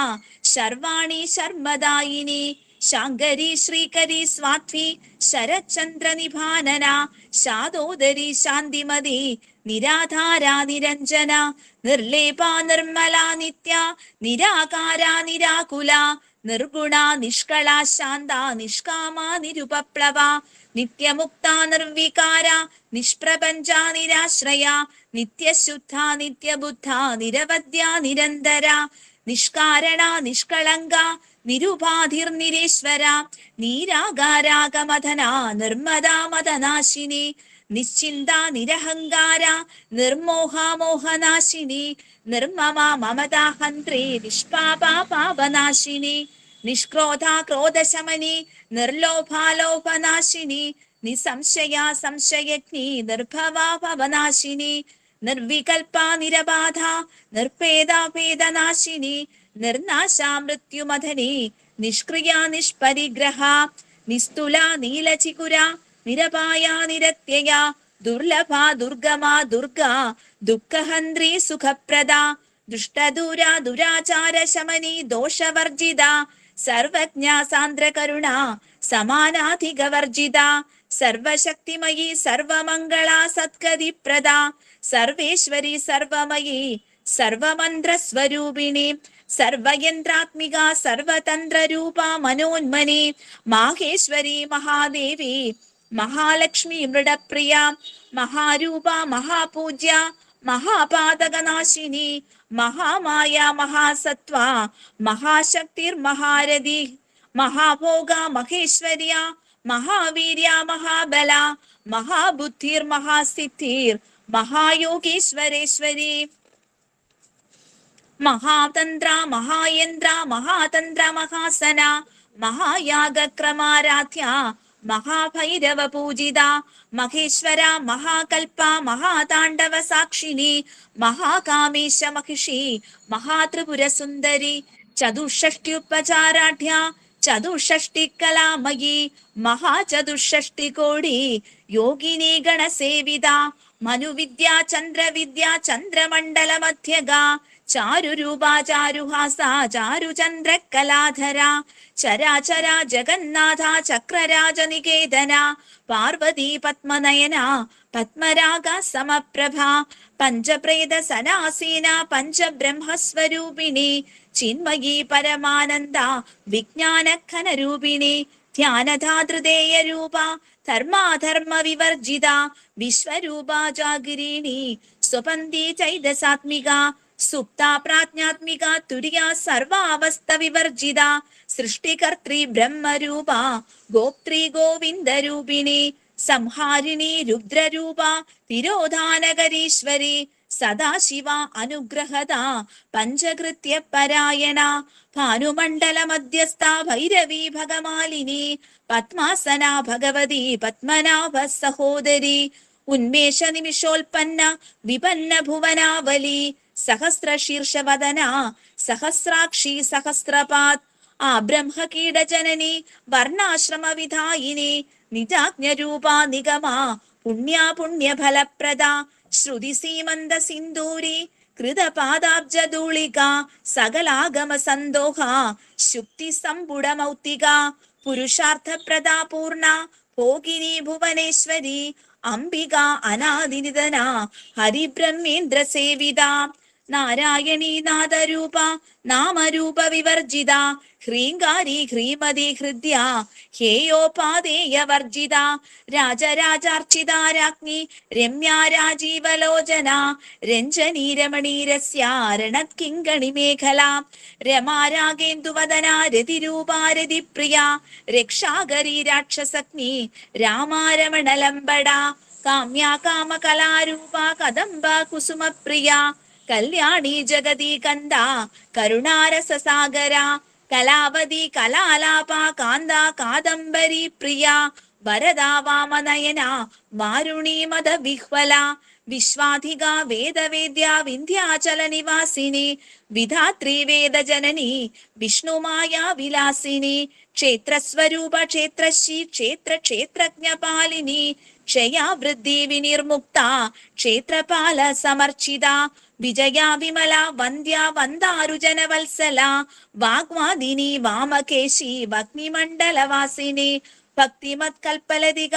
ശർവാണി ശർമ്മദായിനി ശാങ്കരി ശ്രീകരി സ്വാത്വി ശരചന്ദ്ര നിഭാനന ശാദോദരി ശാന്തിമതി നിരാധാരാ നിരഞ്ജന നിർലേപാ നിർമ്മല നിത്യ നിരാകാര നിരാകുല നിർഗുണ നിഷ്കള ശാന്ത നിഷ്കാമ നിരുപപ്ലവ നിത്യമുക്ത നിർവികാര നിഷ്പ്രപഞ്ച നിരാശ്രയ നിത്യശുദ്ധ നിത്യബുദ്ധ നിരവധ്യ നിരന്തര നിഷ്കാരണ നിഷ്കളങ്ക നിരുപാധിർനിരീശ്വര നീരാകാരാഗമധന നിർമ്മദാ മദനാശിനി നിശ്ചിന്ത നിരഹങ്കാര നിർമോഹ മോഹനാശിനി നിർമ്മമ മമതാഹന്ത്രേ നിഷ്പാപ പാപനാശിനി നിഷ്ക്രോധ ക്രോധശമനി നിർലോഭാലോഭനാശിനി നിസംശയ സംശയഗ്നി നിർഭവ ഭവനാശിനി നിർവികൽപ നിരബാധ നിർഭേദ ഭേദനാശിനി നിർനാശ മൃത്യുമഥനി നിഷ്ക്രിയ നിഷ്പരിഗ്രഹ നിസ്തുല നീലചികുര നിരപായ നിരത്യയ ദുർലഭ ദുർഗമ ദുർഗ ദുഃഖഹന്ത്രി സുഖപ്രദ ദുഷ്ടദൂര ദുരാചാര ശമനി ദോഷവർജിത സർവജ്ഞ സാന്ദ്രകരുണ സമാനാധികവർജിത സർവശക്തിമയി സർവമംഗള സത്കതിപ്രദ സർവേശ്വരി സർവമയി സർവമന്ത്രസ്വരൂപിണി സർവയന്ത്രാത്മിക സർവതന്ത്രരൂപ മനോന്മനി മാഹേശ്വരി മഹാദേവി മഹാലക്ഷ്മി മൃഡപ്രിയ മഹാരൂപ മഹാപൂജ്യ മഹാപാതകനാശിനി മഹാമായ മഹാസത്വ മഹാശക്തിർ മഹാരഥി മഹാഭോഗ മഹേശ്വര്യ മഹാവീര്യ മഹാബല മഹാബുദ്ധിർ മഹാസിദ്ധിർ മഹായോഗീശ്വരേശ്വരി മഹാതന്ത്ര മഹായന്ത്ര മഹാതന്ത്ര മഹാസന മഹായാഗക്രമാരാധ്യ മഹാഭൈരവ പൂജിത മഹേശ്വര മഹാകൽപ മഹാതാണ്ഡവ സാക്ഷിണി മഹാകാമേശ മഹിഷി മഹാത്രിപുര സുന്ദരി ചതുഷ്ഷ്ട്യുപചാരാഢ്യ ചതുഷ്ഷ്ടി കലാമയി മഹാചതുഷ്ഷ്ടി കോടി യോഗിനി ഗണസേവിത മനുവിദ്യ ചന്ദ്രവിദ്യ ചന്ദ്രമണ്ഡല മധ്യഗ ചാരുരൂപ ചാരുഹാസ ചാരുചന്ദ്ര കലാധര ചരാചര ജഗന്നാഥ ചക്രരാജ നികേതന പാർവതി പത്മനയന പത്മരാഗ സമപ്രഭ പഞ്ചപ്രേത സനാസീന പഞ്ചബ്രഹ്മസ്വരൂപിണി ചിന്മയി പരമാനന്ദ വിജ്ഞാന ഘനരൂപിണി ധ്യാനധാതൃദേയ രൂപ ധർമാധർമ്മ വിവർജിത വിശ്വരൂപ ജാഗിരീണി സ്വപന്തി ചൈതസാത്മിക സുപ്ത പ്രാജ്ഞാത്മിക തുര്യ സർവാവസ്ഥ വിവർജിത സൃഷ്ടികർत्री ബ്രഹ്മരൂപ ഗോപ്ത്രീ ഗോവിന്ദരൂപിണി സംഹാരിണി രുദ്രരൂപ തിരോധാനകരീശ്വരി സദാശിവ അനുഗ്രഹത പഞ്ചകൃത്യ പരായണ ഭാനുമണ്ഡല മധ്യസ്ഥ ഭൈരവി ഭഗമാലിനി പത്മാസന ഭഗവതി പത്മനാഭ സഹോദരി ഉന്മേഷ നിമിഷോൽപ്പന്ന വിപന്ന ഭുവനാവലി സഹസ്രശീർഷവദന സഹസ്രാക്ഷി സഹസ്രപാത് ആ ബ്രഹ്മകീടജനനി വർണ്ണാശ്രമ വിധായിനി നിജാജ്ഞരൂപ നിഗമ പുണ്യ പുണ്യഫലപ്രദ ശ്രുതി സീമന്ത സിന്ദൂരി കൃതപാദാബ്ജധൂളിക സകലാഗമ സന്തോഹ ശുക്തി സമ്പുടമൗക്തിക പുരുഷാർത്ഥപ്രദ പൂർണ ഭോഗിനി ഭുവനേശ്വരി അംബിക അനാദിനിധന ഹരിബ്രഹ്മേന്ദ്ര സേവിത നാരായണീ നാദരൂപ നാമരൂപ വിവർജിത ഹ്രീങ്കാരി ഹ്രീമതി ഹൃദ്യ ഹേയോപാദേയ വർജിത രാജരാജാർച്ചിത രാജ്ഞി രമ്യാ രാജീവലോചന രഞ്ജനീ രമണീരസ്യ രണത്കിങ്കണി മേഖല രമാരാഗേന്ദുവദന രതിരൂപാ രതിപ്രിയ രക്ഷാകരി രാക്ഷസഗ്നി രാമാരമണലംബട കാമ്യാ കാമകലാരൂപ കദംബ കുസുമപ്രിയ കല്യാണി ജഗതി കന്ദ കരുണാരസസാഗര കലാവതി കലാലാപ കാന്ത കാദംബരി പ്രിയ വരദാ വാമനയന വാരുണി മദ വിഹ്വല വിശ്വാധിക വേദവേദ്യ വിന്ധ്യാചല നിവാസിനി വിധാത്രി വേദജനനി വിഷ്ണുമായ വിലാസിനി ക്ഷേത്രസ്വരൂപ ക്ഷേത്രശി ക്ഷേത്ര ക്ഷേത്രജ്ഞപാലിനി ക്ഷയാ വൃദ്ധി വിനിർമുക്ത ക്ഷേത്രപാല സമർച്ചിത വിജയാ വിമല വന്ദ്യ വന്ദാരുജന വത്സല വാഗ്വാദിനി വാമകേശി വഗ്നിമണ്ഡലവാസിനി ഭക്തിമത് കൽപ്പലതിക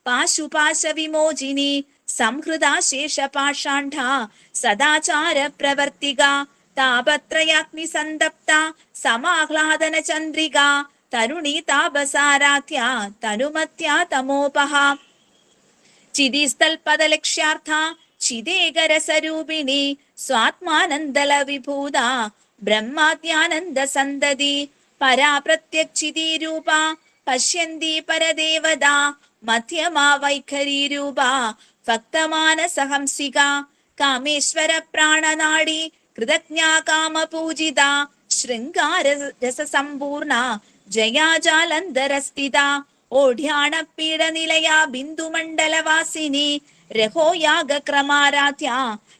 പാശുപാശ വിമോചിനി സംഹൃതാശേഷപാഷാണ്ഡ സദാചാര പ്രവർത്തിക താപത്രയാഗ്നി സന്തപ്ത സമാഹ്ലാദന ചന്ദ്രിക തരുണി താപസാരാധ്യ തനുമത്യ തമോപഹ ചിതിസ്ഥൽപദലക്ഷ്യാർത്ഥ ചിദേകരസരൂപിണി സ്വാത്മാനന്ദല വിഭൂത ബ്രഹ്മാദ്യാനന്ദ സന്തതി പരാപ്രത്യക്ഷിതീരൂപ പശ്യന്തി പരദേവത മധ്യമാ വൈഖരീരൂപ ഭക്തമാനസഹംസിക കാമേശ്വര പ്രാണനാടി കൃതജ്ഞാ കാമപൂജിത ശൃംഗാര രസസമ്പൂർണ ജയാജാലന്ധരസ്ഥിത ഓഢ്യാണ പീഡനിലയ ബിന്ദുമണ്ഡലവാസിനി രഹോയാഗക്രമാരാധ്യ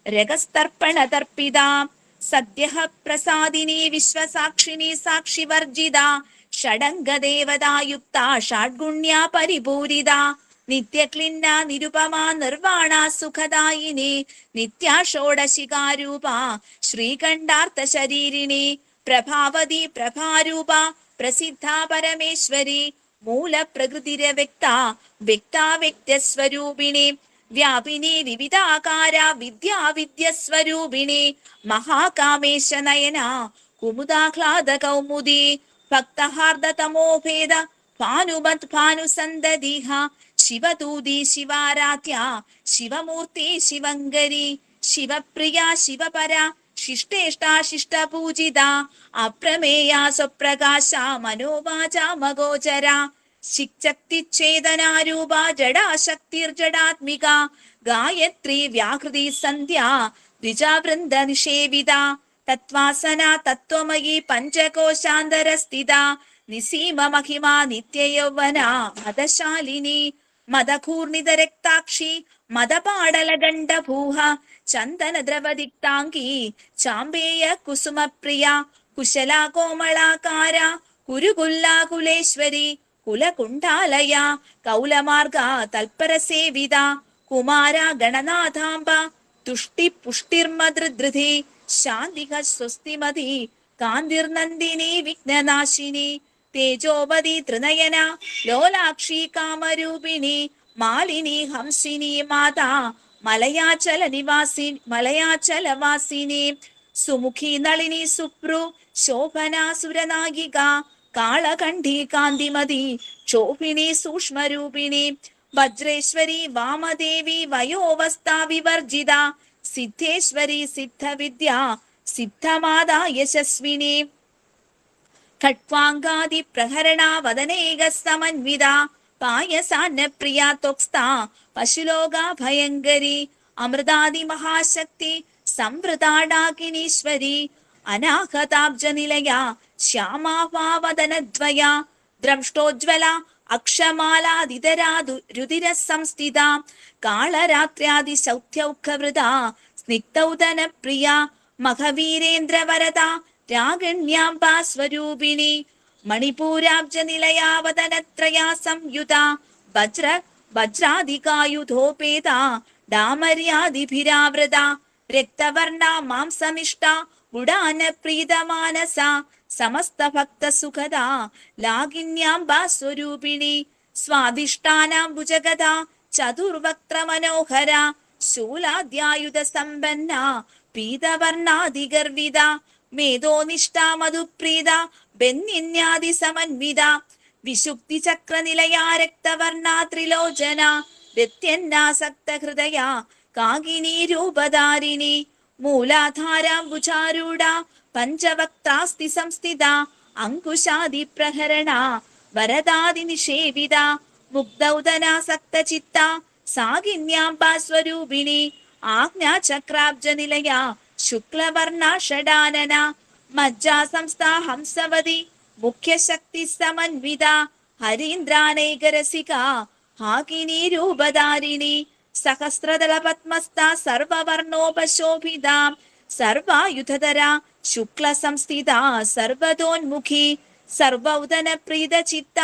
രഗസ്തർപ്പണ തർപ്പിത സദ്യഃ പ്രസാദിനി വിശ്വസാക്ഷിണി സാക്ഷിവർജിത ഷഡംഗദേവതായുക്ത ഷാഡ്ഗുണ്യാ പരിപൂരിത നിത്യക്ലിന്ന നിരുപമാ നിർവാണ സുഖദായിനി നിത്യ ഷോഡശികാരൂപ ശ്രീകണ്ഠാർത്ഥ ശരീരിണി പ്രഭാവതി പ്രഭാരൂപ പ്രസിദ്ധ പരമേശ്വരി മൂല പ്രകൃതിരവ്യക്ത വ്യക്താവ്യക്തസ്വരൂപിണി വ്യാപിനി വിവിധാകാര വിദ്യാവിദ്യസ്വരൂപിണി മഹാകാമേശ നയന കുമുദാഹ്ലാദ കൗമുദി ഭക്തഹാർദതമോഭേദ ഭാനുമത് ഭാനുസന്തതിഹ ശിവദൂതി ശിവാരാധ്യ ശിവമൂർത്തി ശിവങ്കരി ശിവപ്രിയ ശിവപര ശിഷ്ടേഷ്ട ശിഷ്ടപൂജിത അപ്രമേയ സ്വപ്രകാശ മനോവാചാമഗോചര ശക്തിച്ഛേദനാരൂപ ജഡാശക്തിർജഡാത്മിക ഗായത്രി വ്യാഹൃതി സന്ധ്യ ദ്വിജാവൃന്ദ നിഷേവിത തത്വാസന തത്വമയി പഞ്ചകോശാന്തരസ്ഥിത നിസീമ മഹിമ നിത്യയൗവന മദശാലിനി മദകൂർണിത രക്താക്ഷി മദപാടലഗണ്ഡഭൂഹ ചന്ദന ദ്രവദിക്താംഗി ചാമ്പേയ കുസുമപ്രിയ കുശലാ കോമളാകാര കുരുകുല്ലാകുലേശ്വരി കുലകുണ്ഠാലയ കൗലമാർഗ തൽപരസേവിത കുമാര ഗണനാഥാംബ തുഷ്ടി പുഷ്ടിർമധൃധൃതി ശാന്തിക സ്വസ്തിമതി കാന്തിർനന്ദിനി വിഘ്നനാശിനി തേജോവതി ത്രിനയന ലോലാക്ഷി കാമരൂപിണി മാലിനി ഹംസിനി മാതാ മലയാചലവാസിനി സുമുഖി നളിനി സുപ്രു ശോഭന സുരനായിക കാളകണ്ഠി കാന്തിമതി ക്ഷോഭിണി സൂക്ഷ്മരൂപിണി വജ്രേശ്വരി വാമദേവി വയോവസ്ഥാ വിവർജിത സിദ്ധേശ്വരി സിദ്ധവിദ്യ സിദ്ധമാതാ യശസ്വിനി ഖട്വാംഗാദി പ്രഹരണ വദനേക സമന്വിത പായസാന്ന പ്രിയ ത്വക്സ്ഥ പശുലോക ഭയങ്കരി അമൃതാദി മഹാശക്തി സംവൃതാടാകിനീശ്വരി അനാഹതാബ്ജനിലയ ശ്യാമാഭാവദനദ്വയ ദ്രംഷ്ടോജ്വല അക്ഷമാലാദിതരാ രുതിര സംസ്ഥിത കാളരാത്ര്യാദി ശൗത്യൗഖവൃത സ്നിഗ്ധൗദന പ്രിയ മഹവീരേന്ദ്രവരദ രാഗണ്യാംബാ സ്വരൂപിണി മണിപൂരാബ്ജനിലയാവദനത്രയാ സംയുത വജ്രാധികായുധോപേത ഡാമര്യാദിഭിരാവൃത രക്തവർണ മാംസമിഷ്ട ഗുഡാന പ്രീതമാനസ സമസ്ത ഭക്ത സുഖദ ലാഗിന്യാംബാ സ്വരൂപിണി സ്വാദിഷ്ടാനാം ഭുജഗദ ചതുർവക്ത്ര മനോഹര ശൂലാദ്യായുധ സമ്പന്ന പീതവർണാധിഗർവിത മേധോനിഷ്ഠ മധുപ്രീത ബന്യന്യാദി സമന്വിത വിശുക്തി ചക്രനിലയ രക്തവർണ ത്രിലോചന വ്യത്യന്നാസക്ത ഹൃദയ കാകിനി രൂപധാരിണി മൂലാധാരാംബുചാരൂഢ പഞ്ചവക്താസ്തി സംസ്ഥിത അങ്കുശാദി പ്രഹരണ വരദാദി നിഷേവിത മുഗ്ധൗദനാസക്ത ചിത്ത സാകിന്യാംബാ സ്വരൂപിണി ആജ്ഞാചക്രാബ്ജനിലയ ശുക്ലവർണ ഷഡാനന മജ്ജാ സംസ്ഥാ ഹംസവതി മുഖ്യശക്തി സമന്വിത ഹരീന്ദ്രാനൈകരസിക ഹാകിനി രൂപധാരിണി സഹസ്രദള പത്മസ്ഥ സർവവർണോപശോഭിത സർവായുധധര ശുക്ല സംസ്ഥിത സർവതോന്മുഖി സർവൗദന പ്രീത ചിത്ത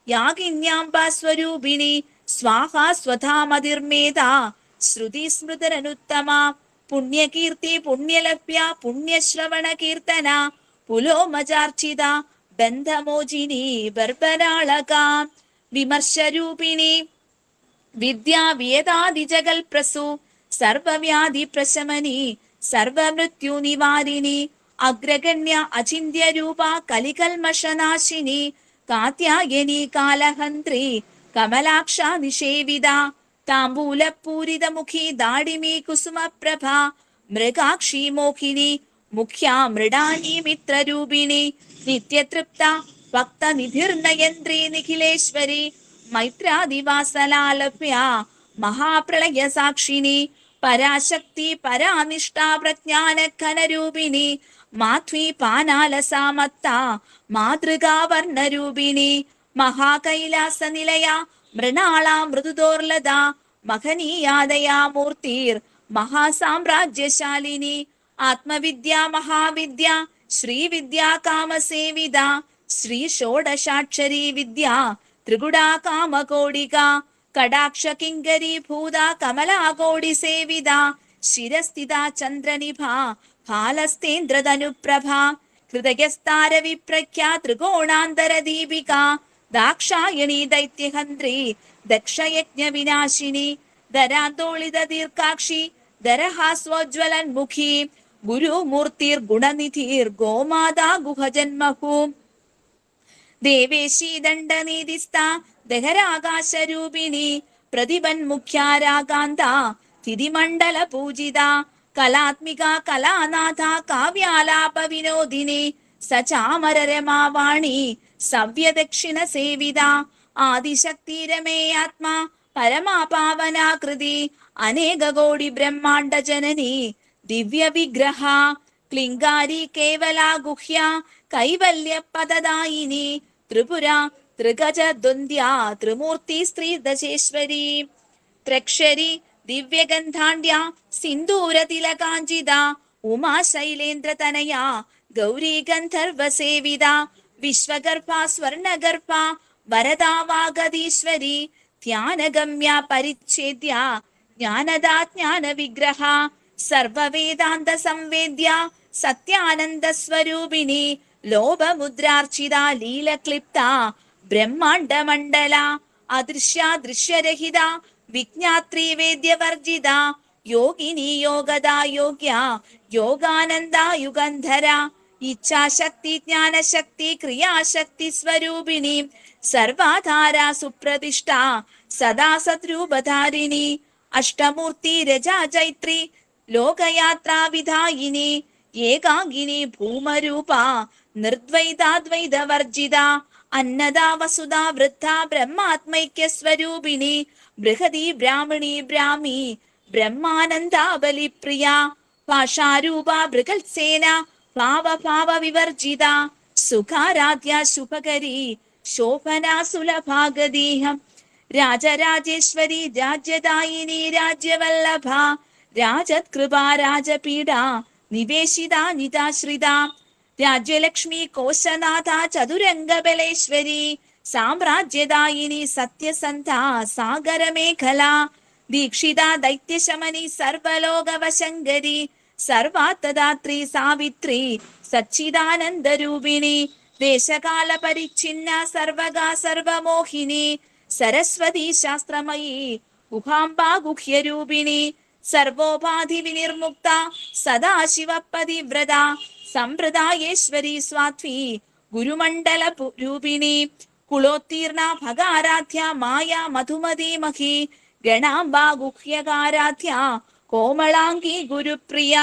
യാഗിന്യാംബാ സ്വരൂപിണി സ്വാഹാ സ്വധാമതിർമേധ ശ്രുതി സ്മൃതരനുത്തമ പുണ്യകീർത്തി പുണ്യലഭ്യ പുണ്യശ്രവണ കീർത്തന പുലോമജാർച്ചിത ബന്ധമോചിനി ബർബരാളക വിമർശരൂപിണി വിദ്യാവേദാദിജഗൽപ്രസു സർവവ്യാധി പ്രശമനി സർവമൃത്യു നിവാരിണി അഗ്രഗണ്യ അചിന്യ രൂപ കലികൽമഷനാശിനി കാത്യായനി കാലഹന്ത്രി കമലാക്ഷ നിഷേവിത താംബൂലപൂരിതമുഖി ദാഡിമി കുസുമപ്രഭ മൃഗാക്ഷി മോഹിനി മുഖ്യാ മൃഡാനി മിത്രരൂപിണി നിത്യതൃപ്ത ഭക്തനിധിർനയന്ത്രി നിഖിലേശ്വരി മൈത്രാദിവാസലാലഭ്യ മഹാപ്രളയ സാക്ഷിണി പരാശക്തി പരാനിഷ്ഠാ പ്രജ്ഞാനഘനരൂപിണി മാധ്വി പാനാലസാമത്ത മാതൃകാവർണരൂപിണി മഹാകൈലാസ നിലയ മൃണാള മൃദുദോർലത മഹനീയാദയാ മൂർത്തിർ മഹാസാമ്രാജ്യശാലിനി ആത്മവിദ്യ മഹാവിദ്യ ശ്രീവിദ്യ കാമസേവിത ശ്രീ ഷോഡശാക്ഷരി വിദ്യ ത്രിഗുടാ കാമകോടിക കടാക്ഷ കിങ്കരി ഭൂത കമലാകോടി സേവിത ശിരസ്ഥിത ചന്ദ്രനിഭ ഫാലസ്തേന്ദ്രധനുപ്രഭ ഹൃദയസ്താര വിപ്രഖ്യ ത്രികോണാന്തര ദീപിക ദാക്ഷായണി ദൈത്യഹന്ത്രി ദക്ഷയജ്ഞ വിനാശിനി ധരാന്തോളിത ദീർഘാക്ഷി ധരഹാസ്വജ്വലന്മുഖി ഗുരുമൂർത്തിർ ഗുണനിധിർ ഗോമാതാ ഗുഹജന്മഭൂം ദേവേശി ദണ്ഡനീതിസ്ഥ ദഹരാകാശരൂപിണി പ്രതിപന്മുഖ്യാരാകാന്ത തിരിമണ്ഡല പൂജിത കലാത്മിക കലാനാഥ കാവ്യാലാപ വിനോദിനി സചാമരരമാവാണി സവ്യദക്ഷിണ സേവിത ആദിശക്തി രമേയാത്മാ പരമാപാവനാകൃതി അനേക കോടി ബ്രഹ്മാണ്ഡ ജനനി ദിവ്യ വിഗ്രഹ ക്ലിംഗാരി കേവല ഗുഹ്യ കൈവല്യ പദദായിനി ത്രിപുര ത്രിഗജ ദ്വന്ദ്യ ത്രിമൂർത്തി സ്ത്രീ ദശേശ്വരി ത്രക്ഷരി ദിവ്യഗന്ധാണ്ഡ്യ സിന്ദൂര തിലകാഞ്ചിത ഉമാ ശൈലേന്ദ്ര തനയ ഗൗരി ഗന്ധർവ സേവിത വിശ്വഗർഭ സ്വർണഗർഭ വരദാവാഗതീശ്വരി ധ്യാനഗമ്യ പരിച്ഛേദ്യ ജ്ഞാനദാ ജ്ഞാന വിഗ്രഹ സർവവേദാന്ത സംവേദ്യ സത്യാനന്ദ സ്വരൂപിണി ലോപമുദ്രാർച്ചിത ലീലക്ലിപ്ത ബ്രഹ്മാണ്ഡ മണ്ഡല അദൃശ്യ ദൃശ്യരഹിത വിജ്ഞാത്രി വേദ്യവർജിത യോഗിനി യോഗദാ യോഗ്യ യോഗാനന്ദ യുഗന്ധര ഇച്ഛാശക്തി ജ്ഞാനശക്തി ക്രിയാശക്തി സ്വരൂപിണി സർവാധാര സുപ്രതിഷ്ഠ സദാ സദ്രൂപധാരിണി അഷ്ടമൂർത്തി രജാ ചൈത്രി ലോകയാത്രാ വിധായിനി ഏകാംഗിനി ഭൂമരൂപ നിർദ്വൈതാദ്വൈത വർജിത അന്നദാ വസുധാ വൃദ്ധ ബ്രഹ്മാത്മൈക്യ സ്വരൂപിണി ബൃഹതി ബ്രാഹ്മണി ബ്രാഹ്മി ബ്രഹ്മാനന്ദാബലിപ്രിയ ഭാഷാരൂപ ബൃഹത്സേന ഭാവഭാവ വിവർജിത സുഖാരാധ്യ ശുഭകരി ശോഭനാ സുലഭാഗതീഹം രാജരാജേശ്വരി രാജ്യദായിനി രാജ്യവല്ലഭ രാജത്കൃപ രാജപീഠ നിവേശിത നിതാശ്രിത രാജ്യലക്ഷ്മി കോശനാഥ ചതുരംഗബലേശ്വരി സാമ്രാജ്യദായിനി സത്യസന്ധ സാഗരമേഖല ദീക്ഷിത ദൈത്യശമനി സർവലോകവശങ്കരി സർവാത്തദാത്രി സാവിത്രി സച്ചിദാനന്ദരൂപിണി ദേശകാല പരിച്ഛിന്ന സർവകാ സർവമോഹിനി സരസ്വതി ശാസ്ത്രമയി ഗുഹാംബാ ഗുഹ്യരൂപിണി സർവോപാധി വിനിർമുക്ത സദാശിവപതിവ്രത സമ്പ്രദായേശ്വരി സ്വാത്വി ഗുരുമണ്ഡല രൂപിണി കുളോത്തീർണ ഭഗാരാധ്യ മായ മധുമതി മഹി ഗണാംബാ ഗുഹ്യകാരാധ്യ കോമളാംഗി ഗുരുപ്രിയ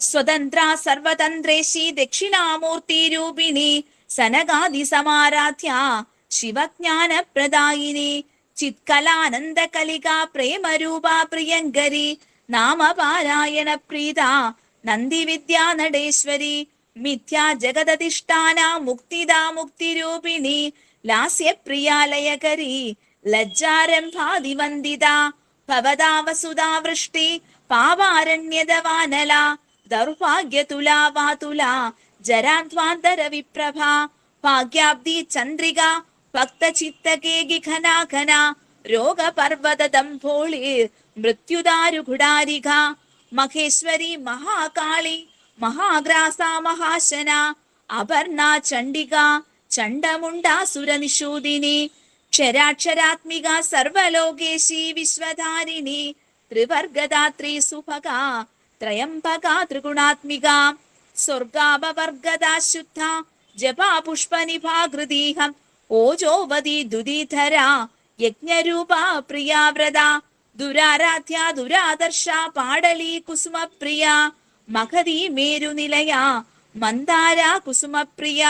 സ്വതന്ത്ര സർവതന്ത്രേശി ദക്ഷിണാമൂർത്തി രൂപിണി സനകാദി സമാരാധ്യ ശിവജ്ഞാന പ്രദായിനി ചിത്കലാനന്ദ കലിക പ്രേമരൂപ പ്രിയങ്കരി നാമപാരായണ പ്രീത നന്ദി വിദ്യാ നടേശ്വരി മിഥ്യാ ജഗദധിഷ്ഠാന മുക്തിദാ മുക്തിരൂപിണി ലാസ്യപ്രിയാലയകരി ലജ്ജാരംഭാദിവന്ദിത ഭവതാ വസുധാ വൃഷ്ടി പാവാരണ്യദവാനല ദൗർഭാഗ്യതുലാ വാതുല ജരാധ്വാന്തര വിപ്രഭ ഭാഗ്യാബ്ദി ചന്ദ്രിക ഭക്തചിത്തകേകി ഘനാഘന രോഗപർവത ദംഭോളിർ മൃത്യുദാരുഘുടാരിക മഹേശ്വരി മഹാകാളി മഹാഗ്രാസ മഹാശന അപർണ ചണ്ഡിക ചണ്ഡമുണ്ടാസുരനിഷൂദിനി ക്ഷരാക്ഷരാത്മിക സർവലോകേശി വിശ്വധാരിണി ത്രിവർഗദാത്രി സുഭഗാ ത്രയംബകാ ത്രിഗുണാത്മിക സ്വർഗാപവർഗദാ ശുദ്ധ ജപാ പുഷ്പനിഭാകൃതീഹം ഓജോവതി ദുദീധര യജ്ഞരൂപാ പ്രിയാവ്രത ദുരാരാധ്യ ദുരാദർശ പാടലി കുസുമപ്രിയ മഹതി മേരുനിലയ മന്ദാര കുസുമപ്രിയ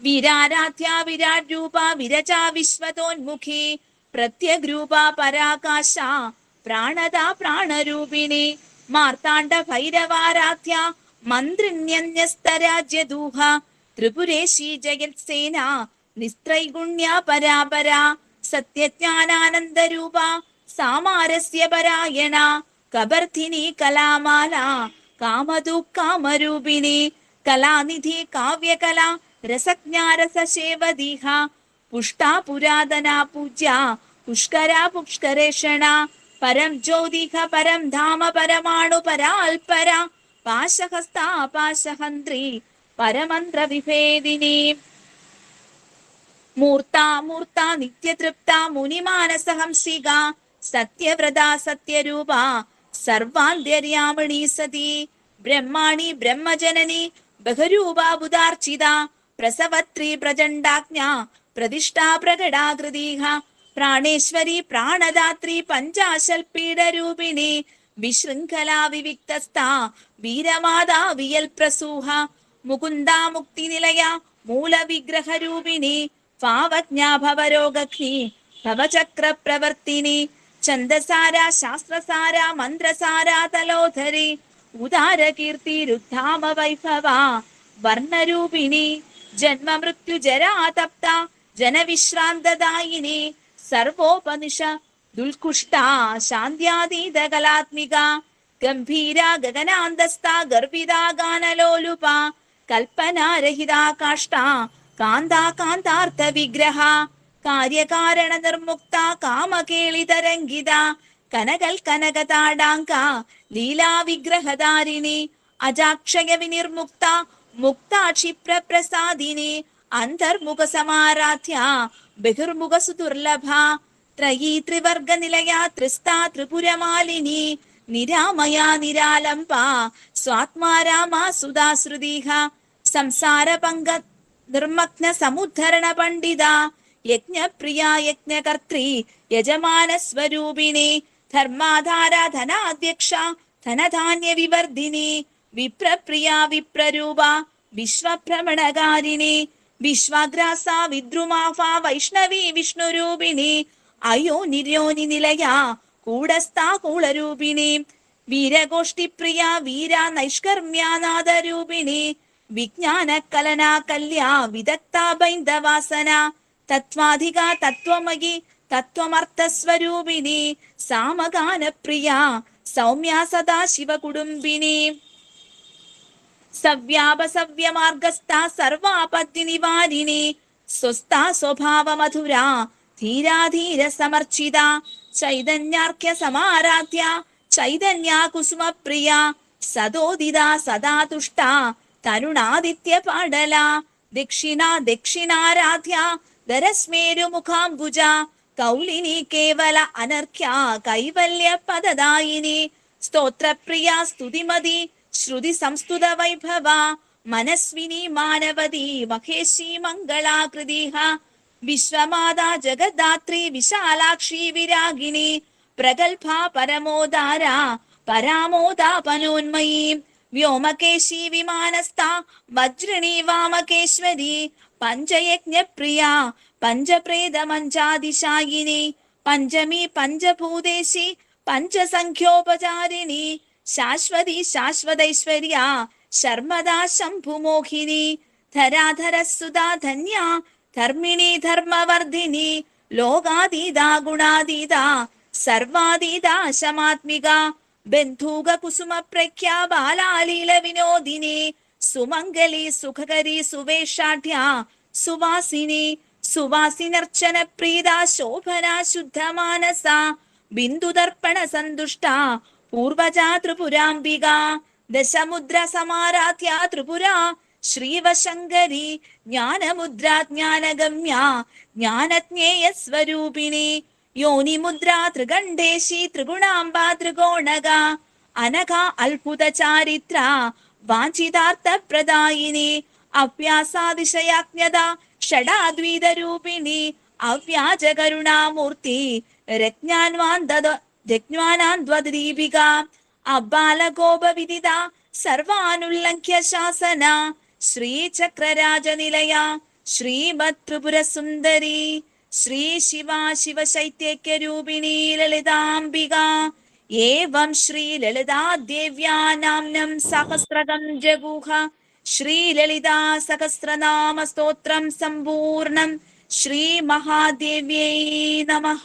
വിരാരാധ്യ വിരാട് രൂപ വിരജ വിശ്വതോന്മുഖി പ്രത്യഗ്രൂപ പരാകാശ പ്രാണദ പ്രാണരൂപിണി മാർത്താണ്ഡ ഭൈരവാരാധ്യ മന്ത്രിണ്യന്യസ്തരാജ്യദൂഹ ത്രിപുരേശി ജയത്സേന നിസ്ത്രൈഗുണ്യ പരാപര സത്യജ്ഞാനാനന്ദരൂപ സാമാരസ്യ പരായണ കബർധിനി കലാമാല കാമധു കാമരൂപിണി കലാനിധി കാവ്യകല രസജ്ഞാരസേവദീഹ പുഷ്ടാ പുരാതന പൂജ്യ പുഷ്കരാ പുഷ്കരേഷണ പരം ജ്യോതിഹ പരം ധാമ പരമാണു പരാൽപര പാശഹസ്ത പാശഹന്ത്രി പരമന്ത്ര വിഭേദിനി മൂർത്ത മൂർത്ത നിത്യതൃപ്ത മുനിമാനസഹംസിക സത്യവ്രത സത്യരൂപ സർവാന്ത്യര്യാമണി സതി ബ്രഹ്മാണി ബ്രഹ്മജനനി ബഹരൂപാബുധാർച്ചിത പ്രസവത്രി പ്രചണ്ഡാജ്ഞ പ്രതിഷ്ഠാ പ്രകടാകൃതീഹ പ്രാണേശ്വരി പ്രാണദാത്രി പഞ്ചാശൽപീഠരൂപിണി വിശൃംഖലാ വിവിക്തസ്ഥ വീരമാതാ വിയൽ പ്രസൂഹ മുകുന്ദാ മുക്തിനിലയ മൂലവിഗ്രഹരൂപിണി പാവജ്ഞാ ഭവരോഗഗ്നി ഭവചക്ര പ്രവർത്തിനി ഛന്ദസാര ശാസ്ത്രസാര മന്ത്രസാര തലോധരി ഉദാരകീർത്തി രുദ്ധാമ വൈഭവ വർണ്ണരൂപിണി ജന്മമൃത്യു ജരാതപ്ത ജനവിശ്രാന്തദായിനി സർവോപനിഷ ദുൽകുഷ്ട ശാന്ത്യാതീത കലാത്മിക ഗംഭീര ഗഗനാന്തസ്ഥ ഗർഭിത ഗാനലോലുപ കൽപ്പനാരഹിതാ കാഷ്ട കാന്താ കാന്താർത്ഥ വിഗ്രഹ കാര്യകാരണ നിർമുക്ത കാമകേളിതരംഗിത കനകൽ കനകതാടാങ്ക ലീലാ വിഗ്രഹധാരിണി അജാക്ഷയ വിനിർമുക്ത മുക്ത ക്ഷിപ്രപ്രസാദിനി അന്തർമുഖ സമാരാധ്യ ബഹിർമുഖ സുദുർലഭ ത്രയീ ത്രിവർഗ നിലയ ത്രിസ്താ ത്രിപുരമാലിനി നിരാമയ നിരാലംബ സ്വാത്മാരാമ സുധാശ്രുതീഹ സംസാര പങ്ക നിർമഗ്ന സമുദ്ധരണ പണ്ഡിത യജ്ഞപ്രിയ യജ്ഞകർत्री യജമാന സ്വരൂപിണി ധർമാധാര ധനാധ്യക്ഷ ധനധാന്യ വിവർധിനി വിപ്രപ്രിയ വിപ്രരൂപ വിശ്വഭ്രമണകാരിണി വിശ്വാഗ്രാസ വിദ്രുമാഫ വൈഷ്ണവി വിഷ്ണുരൂപിണി അയോ നിര്യോനി നിലയ കൂടസ്ഥ കൂളരൂപിണി വീരഗോഷ്ഠിപ്രിയ വീര നൈഷ്കർമ്യാനാദരൂപിണി വിജ്ഞാന കലനാ കല്യ വിദഗ്ധ ബൈന്ദവാസന തത്വാധിക തത്വമയി തത്വമർത്ഥസ്വരൂപിണി സാമഗാനപ്രിയ സൗമ്യ സദാശിവ കുടുംബിനി സവ്യാപസവ്യമാർഗസ്ഥ സർവാപത്തി നിവാരിണി സ്വസ്ഥ സ്വഭാവ മധുര ധീരാധീര സമർച്ചിത ചൈതന്യാർഘ്യ സമാരാധ്യ ചൈതന്യ കുസുമപ്രിയ സദോദിത സദാ തുഷ്ട തരുണാദിത്യ പാടല ദക്ഷിണ ദക്ഷിണാരാധ്യ ധരസ്മേരു മുഖാംബുജ കൗലിനി കേവല അനർഘ്യ കൈവല്യ പദദായിനി സ്തോത്രപ്രിയ സ്തുതിമതി ശ്രുതി സംസ്തുത വൈഭവ മനസ്വിനി മാനവതി മഹേശി മംഗളാകൃതിഹ വിശ്വമാതാ ജഗദ്ധാത്രി വിശാലാക്ഷി വിരാഗിണി പ്രഗൽഭ പരമോദാര പരാമോദാപനോന്മയീ വ്യോമകേശി വിമാനസ്ഥ വജ്രിണി വാമകേശ്വരി പഞ്ചയജ്ഞപ്രിയ പഞ്ചപ്രേതമഞ്ചാദിശായിനി പഞ്ചമി പഞ്ചഭൂതേശി പഞ്ചസംഖ്യോപചാരിണി ശാശ്വതി ശാശ്വതൈശ്വര്യ ശർമ്മദാ ശംഭുമോഹിനി ധരാധരസുധാ ധന്യ ധർമ്മിണി ധർമ്മവർദ്ധിനി ലോകാതീത ഗുണാതീത സർവാതീത ശമാത്മിക ബന്ധൂക കുസുമ പ്രഖ്യാ ബാലാലീല വിനോദിനി സുമംഗലി സുഖകരി സുവേഷാഢ്യ സുവാസിനി സുവാസിനർച്ചന പ്രീത ശോഭന ശുദ്ധമാനസ ബിന്ദുദർപ്പണ സന്തുഷ്ട പൂർവജ ത്രിപുരാംബിക ദശമുദ്ര സമാരാധ്യ ത്രിപുര ശ്രീവശങ്കരി ജ്ഞാനമുദ്രാ ജ്ഞാനഗമ്യ ജ്ഞാനജ്ഞേയ സ്വരൂപിണി യോനിമുദ്രാ ത്രികണ്ഠേശി ത്രിഗുണാംബാ ത്രികോണക അനഘ അത്ഭുത ചാരിത്ര വാഞ്ചിതാർത്ഥ പ്രദായിനി അഭ്യാസാതിശയാജ്ഞത ഷഡാദ്വൈതരൂപിണി അവ്യാജ കരുണാമൂർത്തി രജ്ഞാനാന്ദീപിക അബാലഗോപവിദിത സർവാനുല്ലംഘ്യ ശാസന ശ്രീചക്രരാജനിലയ ശ്രീമത് ത്രിപുര സുന്ദരി ശ്രീ ശിവ ശിവശൈത്യക്യരൂപിണി ലളിതാംബിക ഏവം ശ്രീ ലളിതാ ദേവ്യാ നാമ്നം സഹസ്രകം ജഗുഹ ശ്രീലളിതാ സഹസ്രനാമ സ്തോത്രം സമ്പൂർണം ശ്രീ മഹാദേവ്യൈ നമഃ.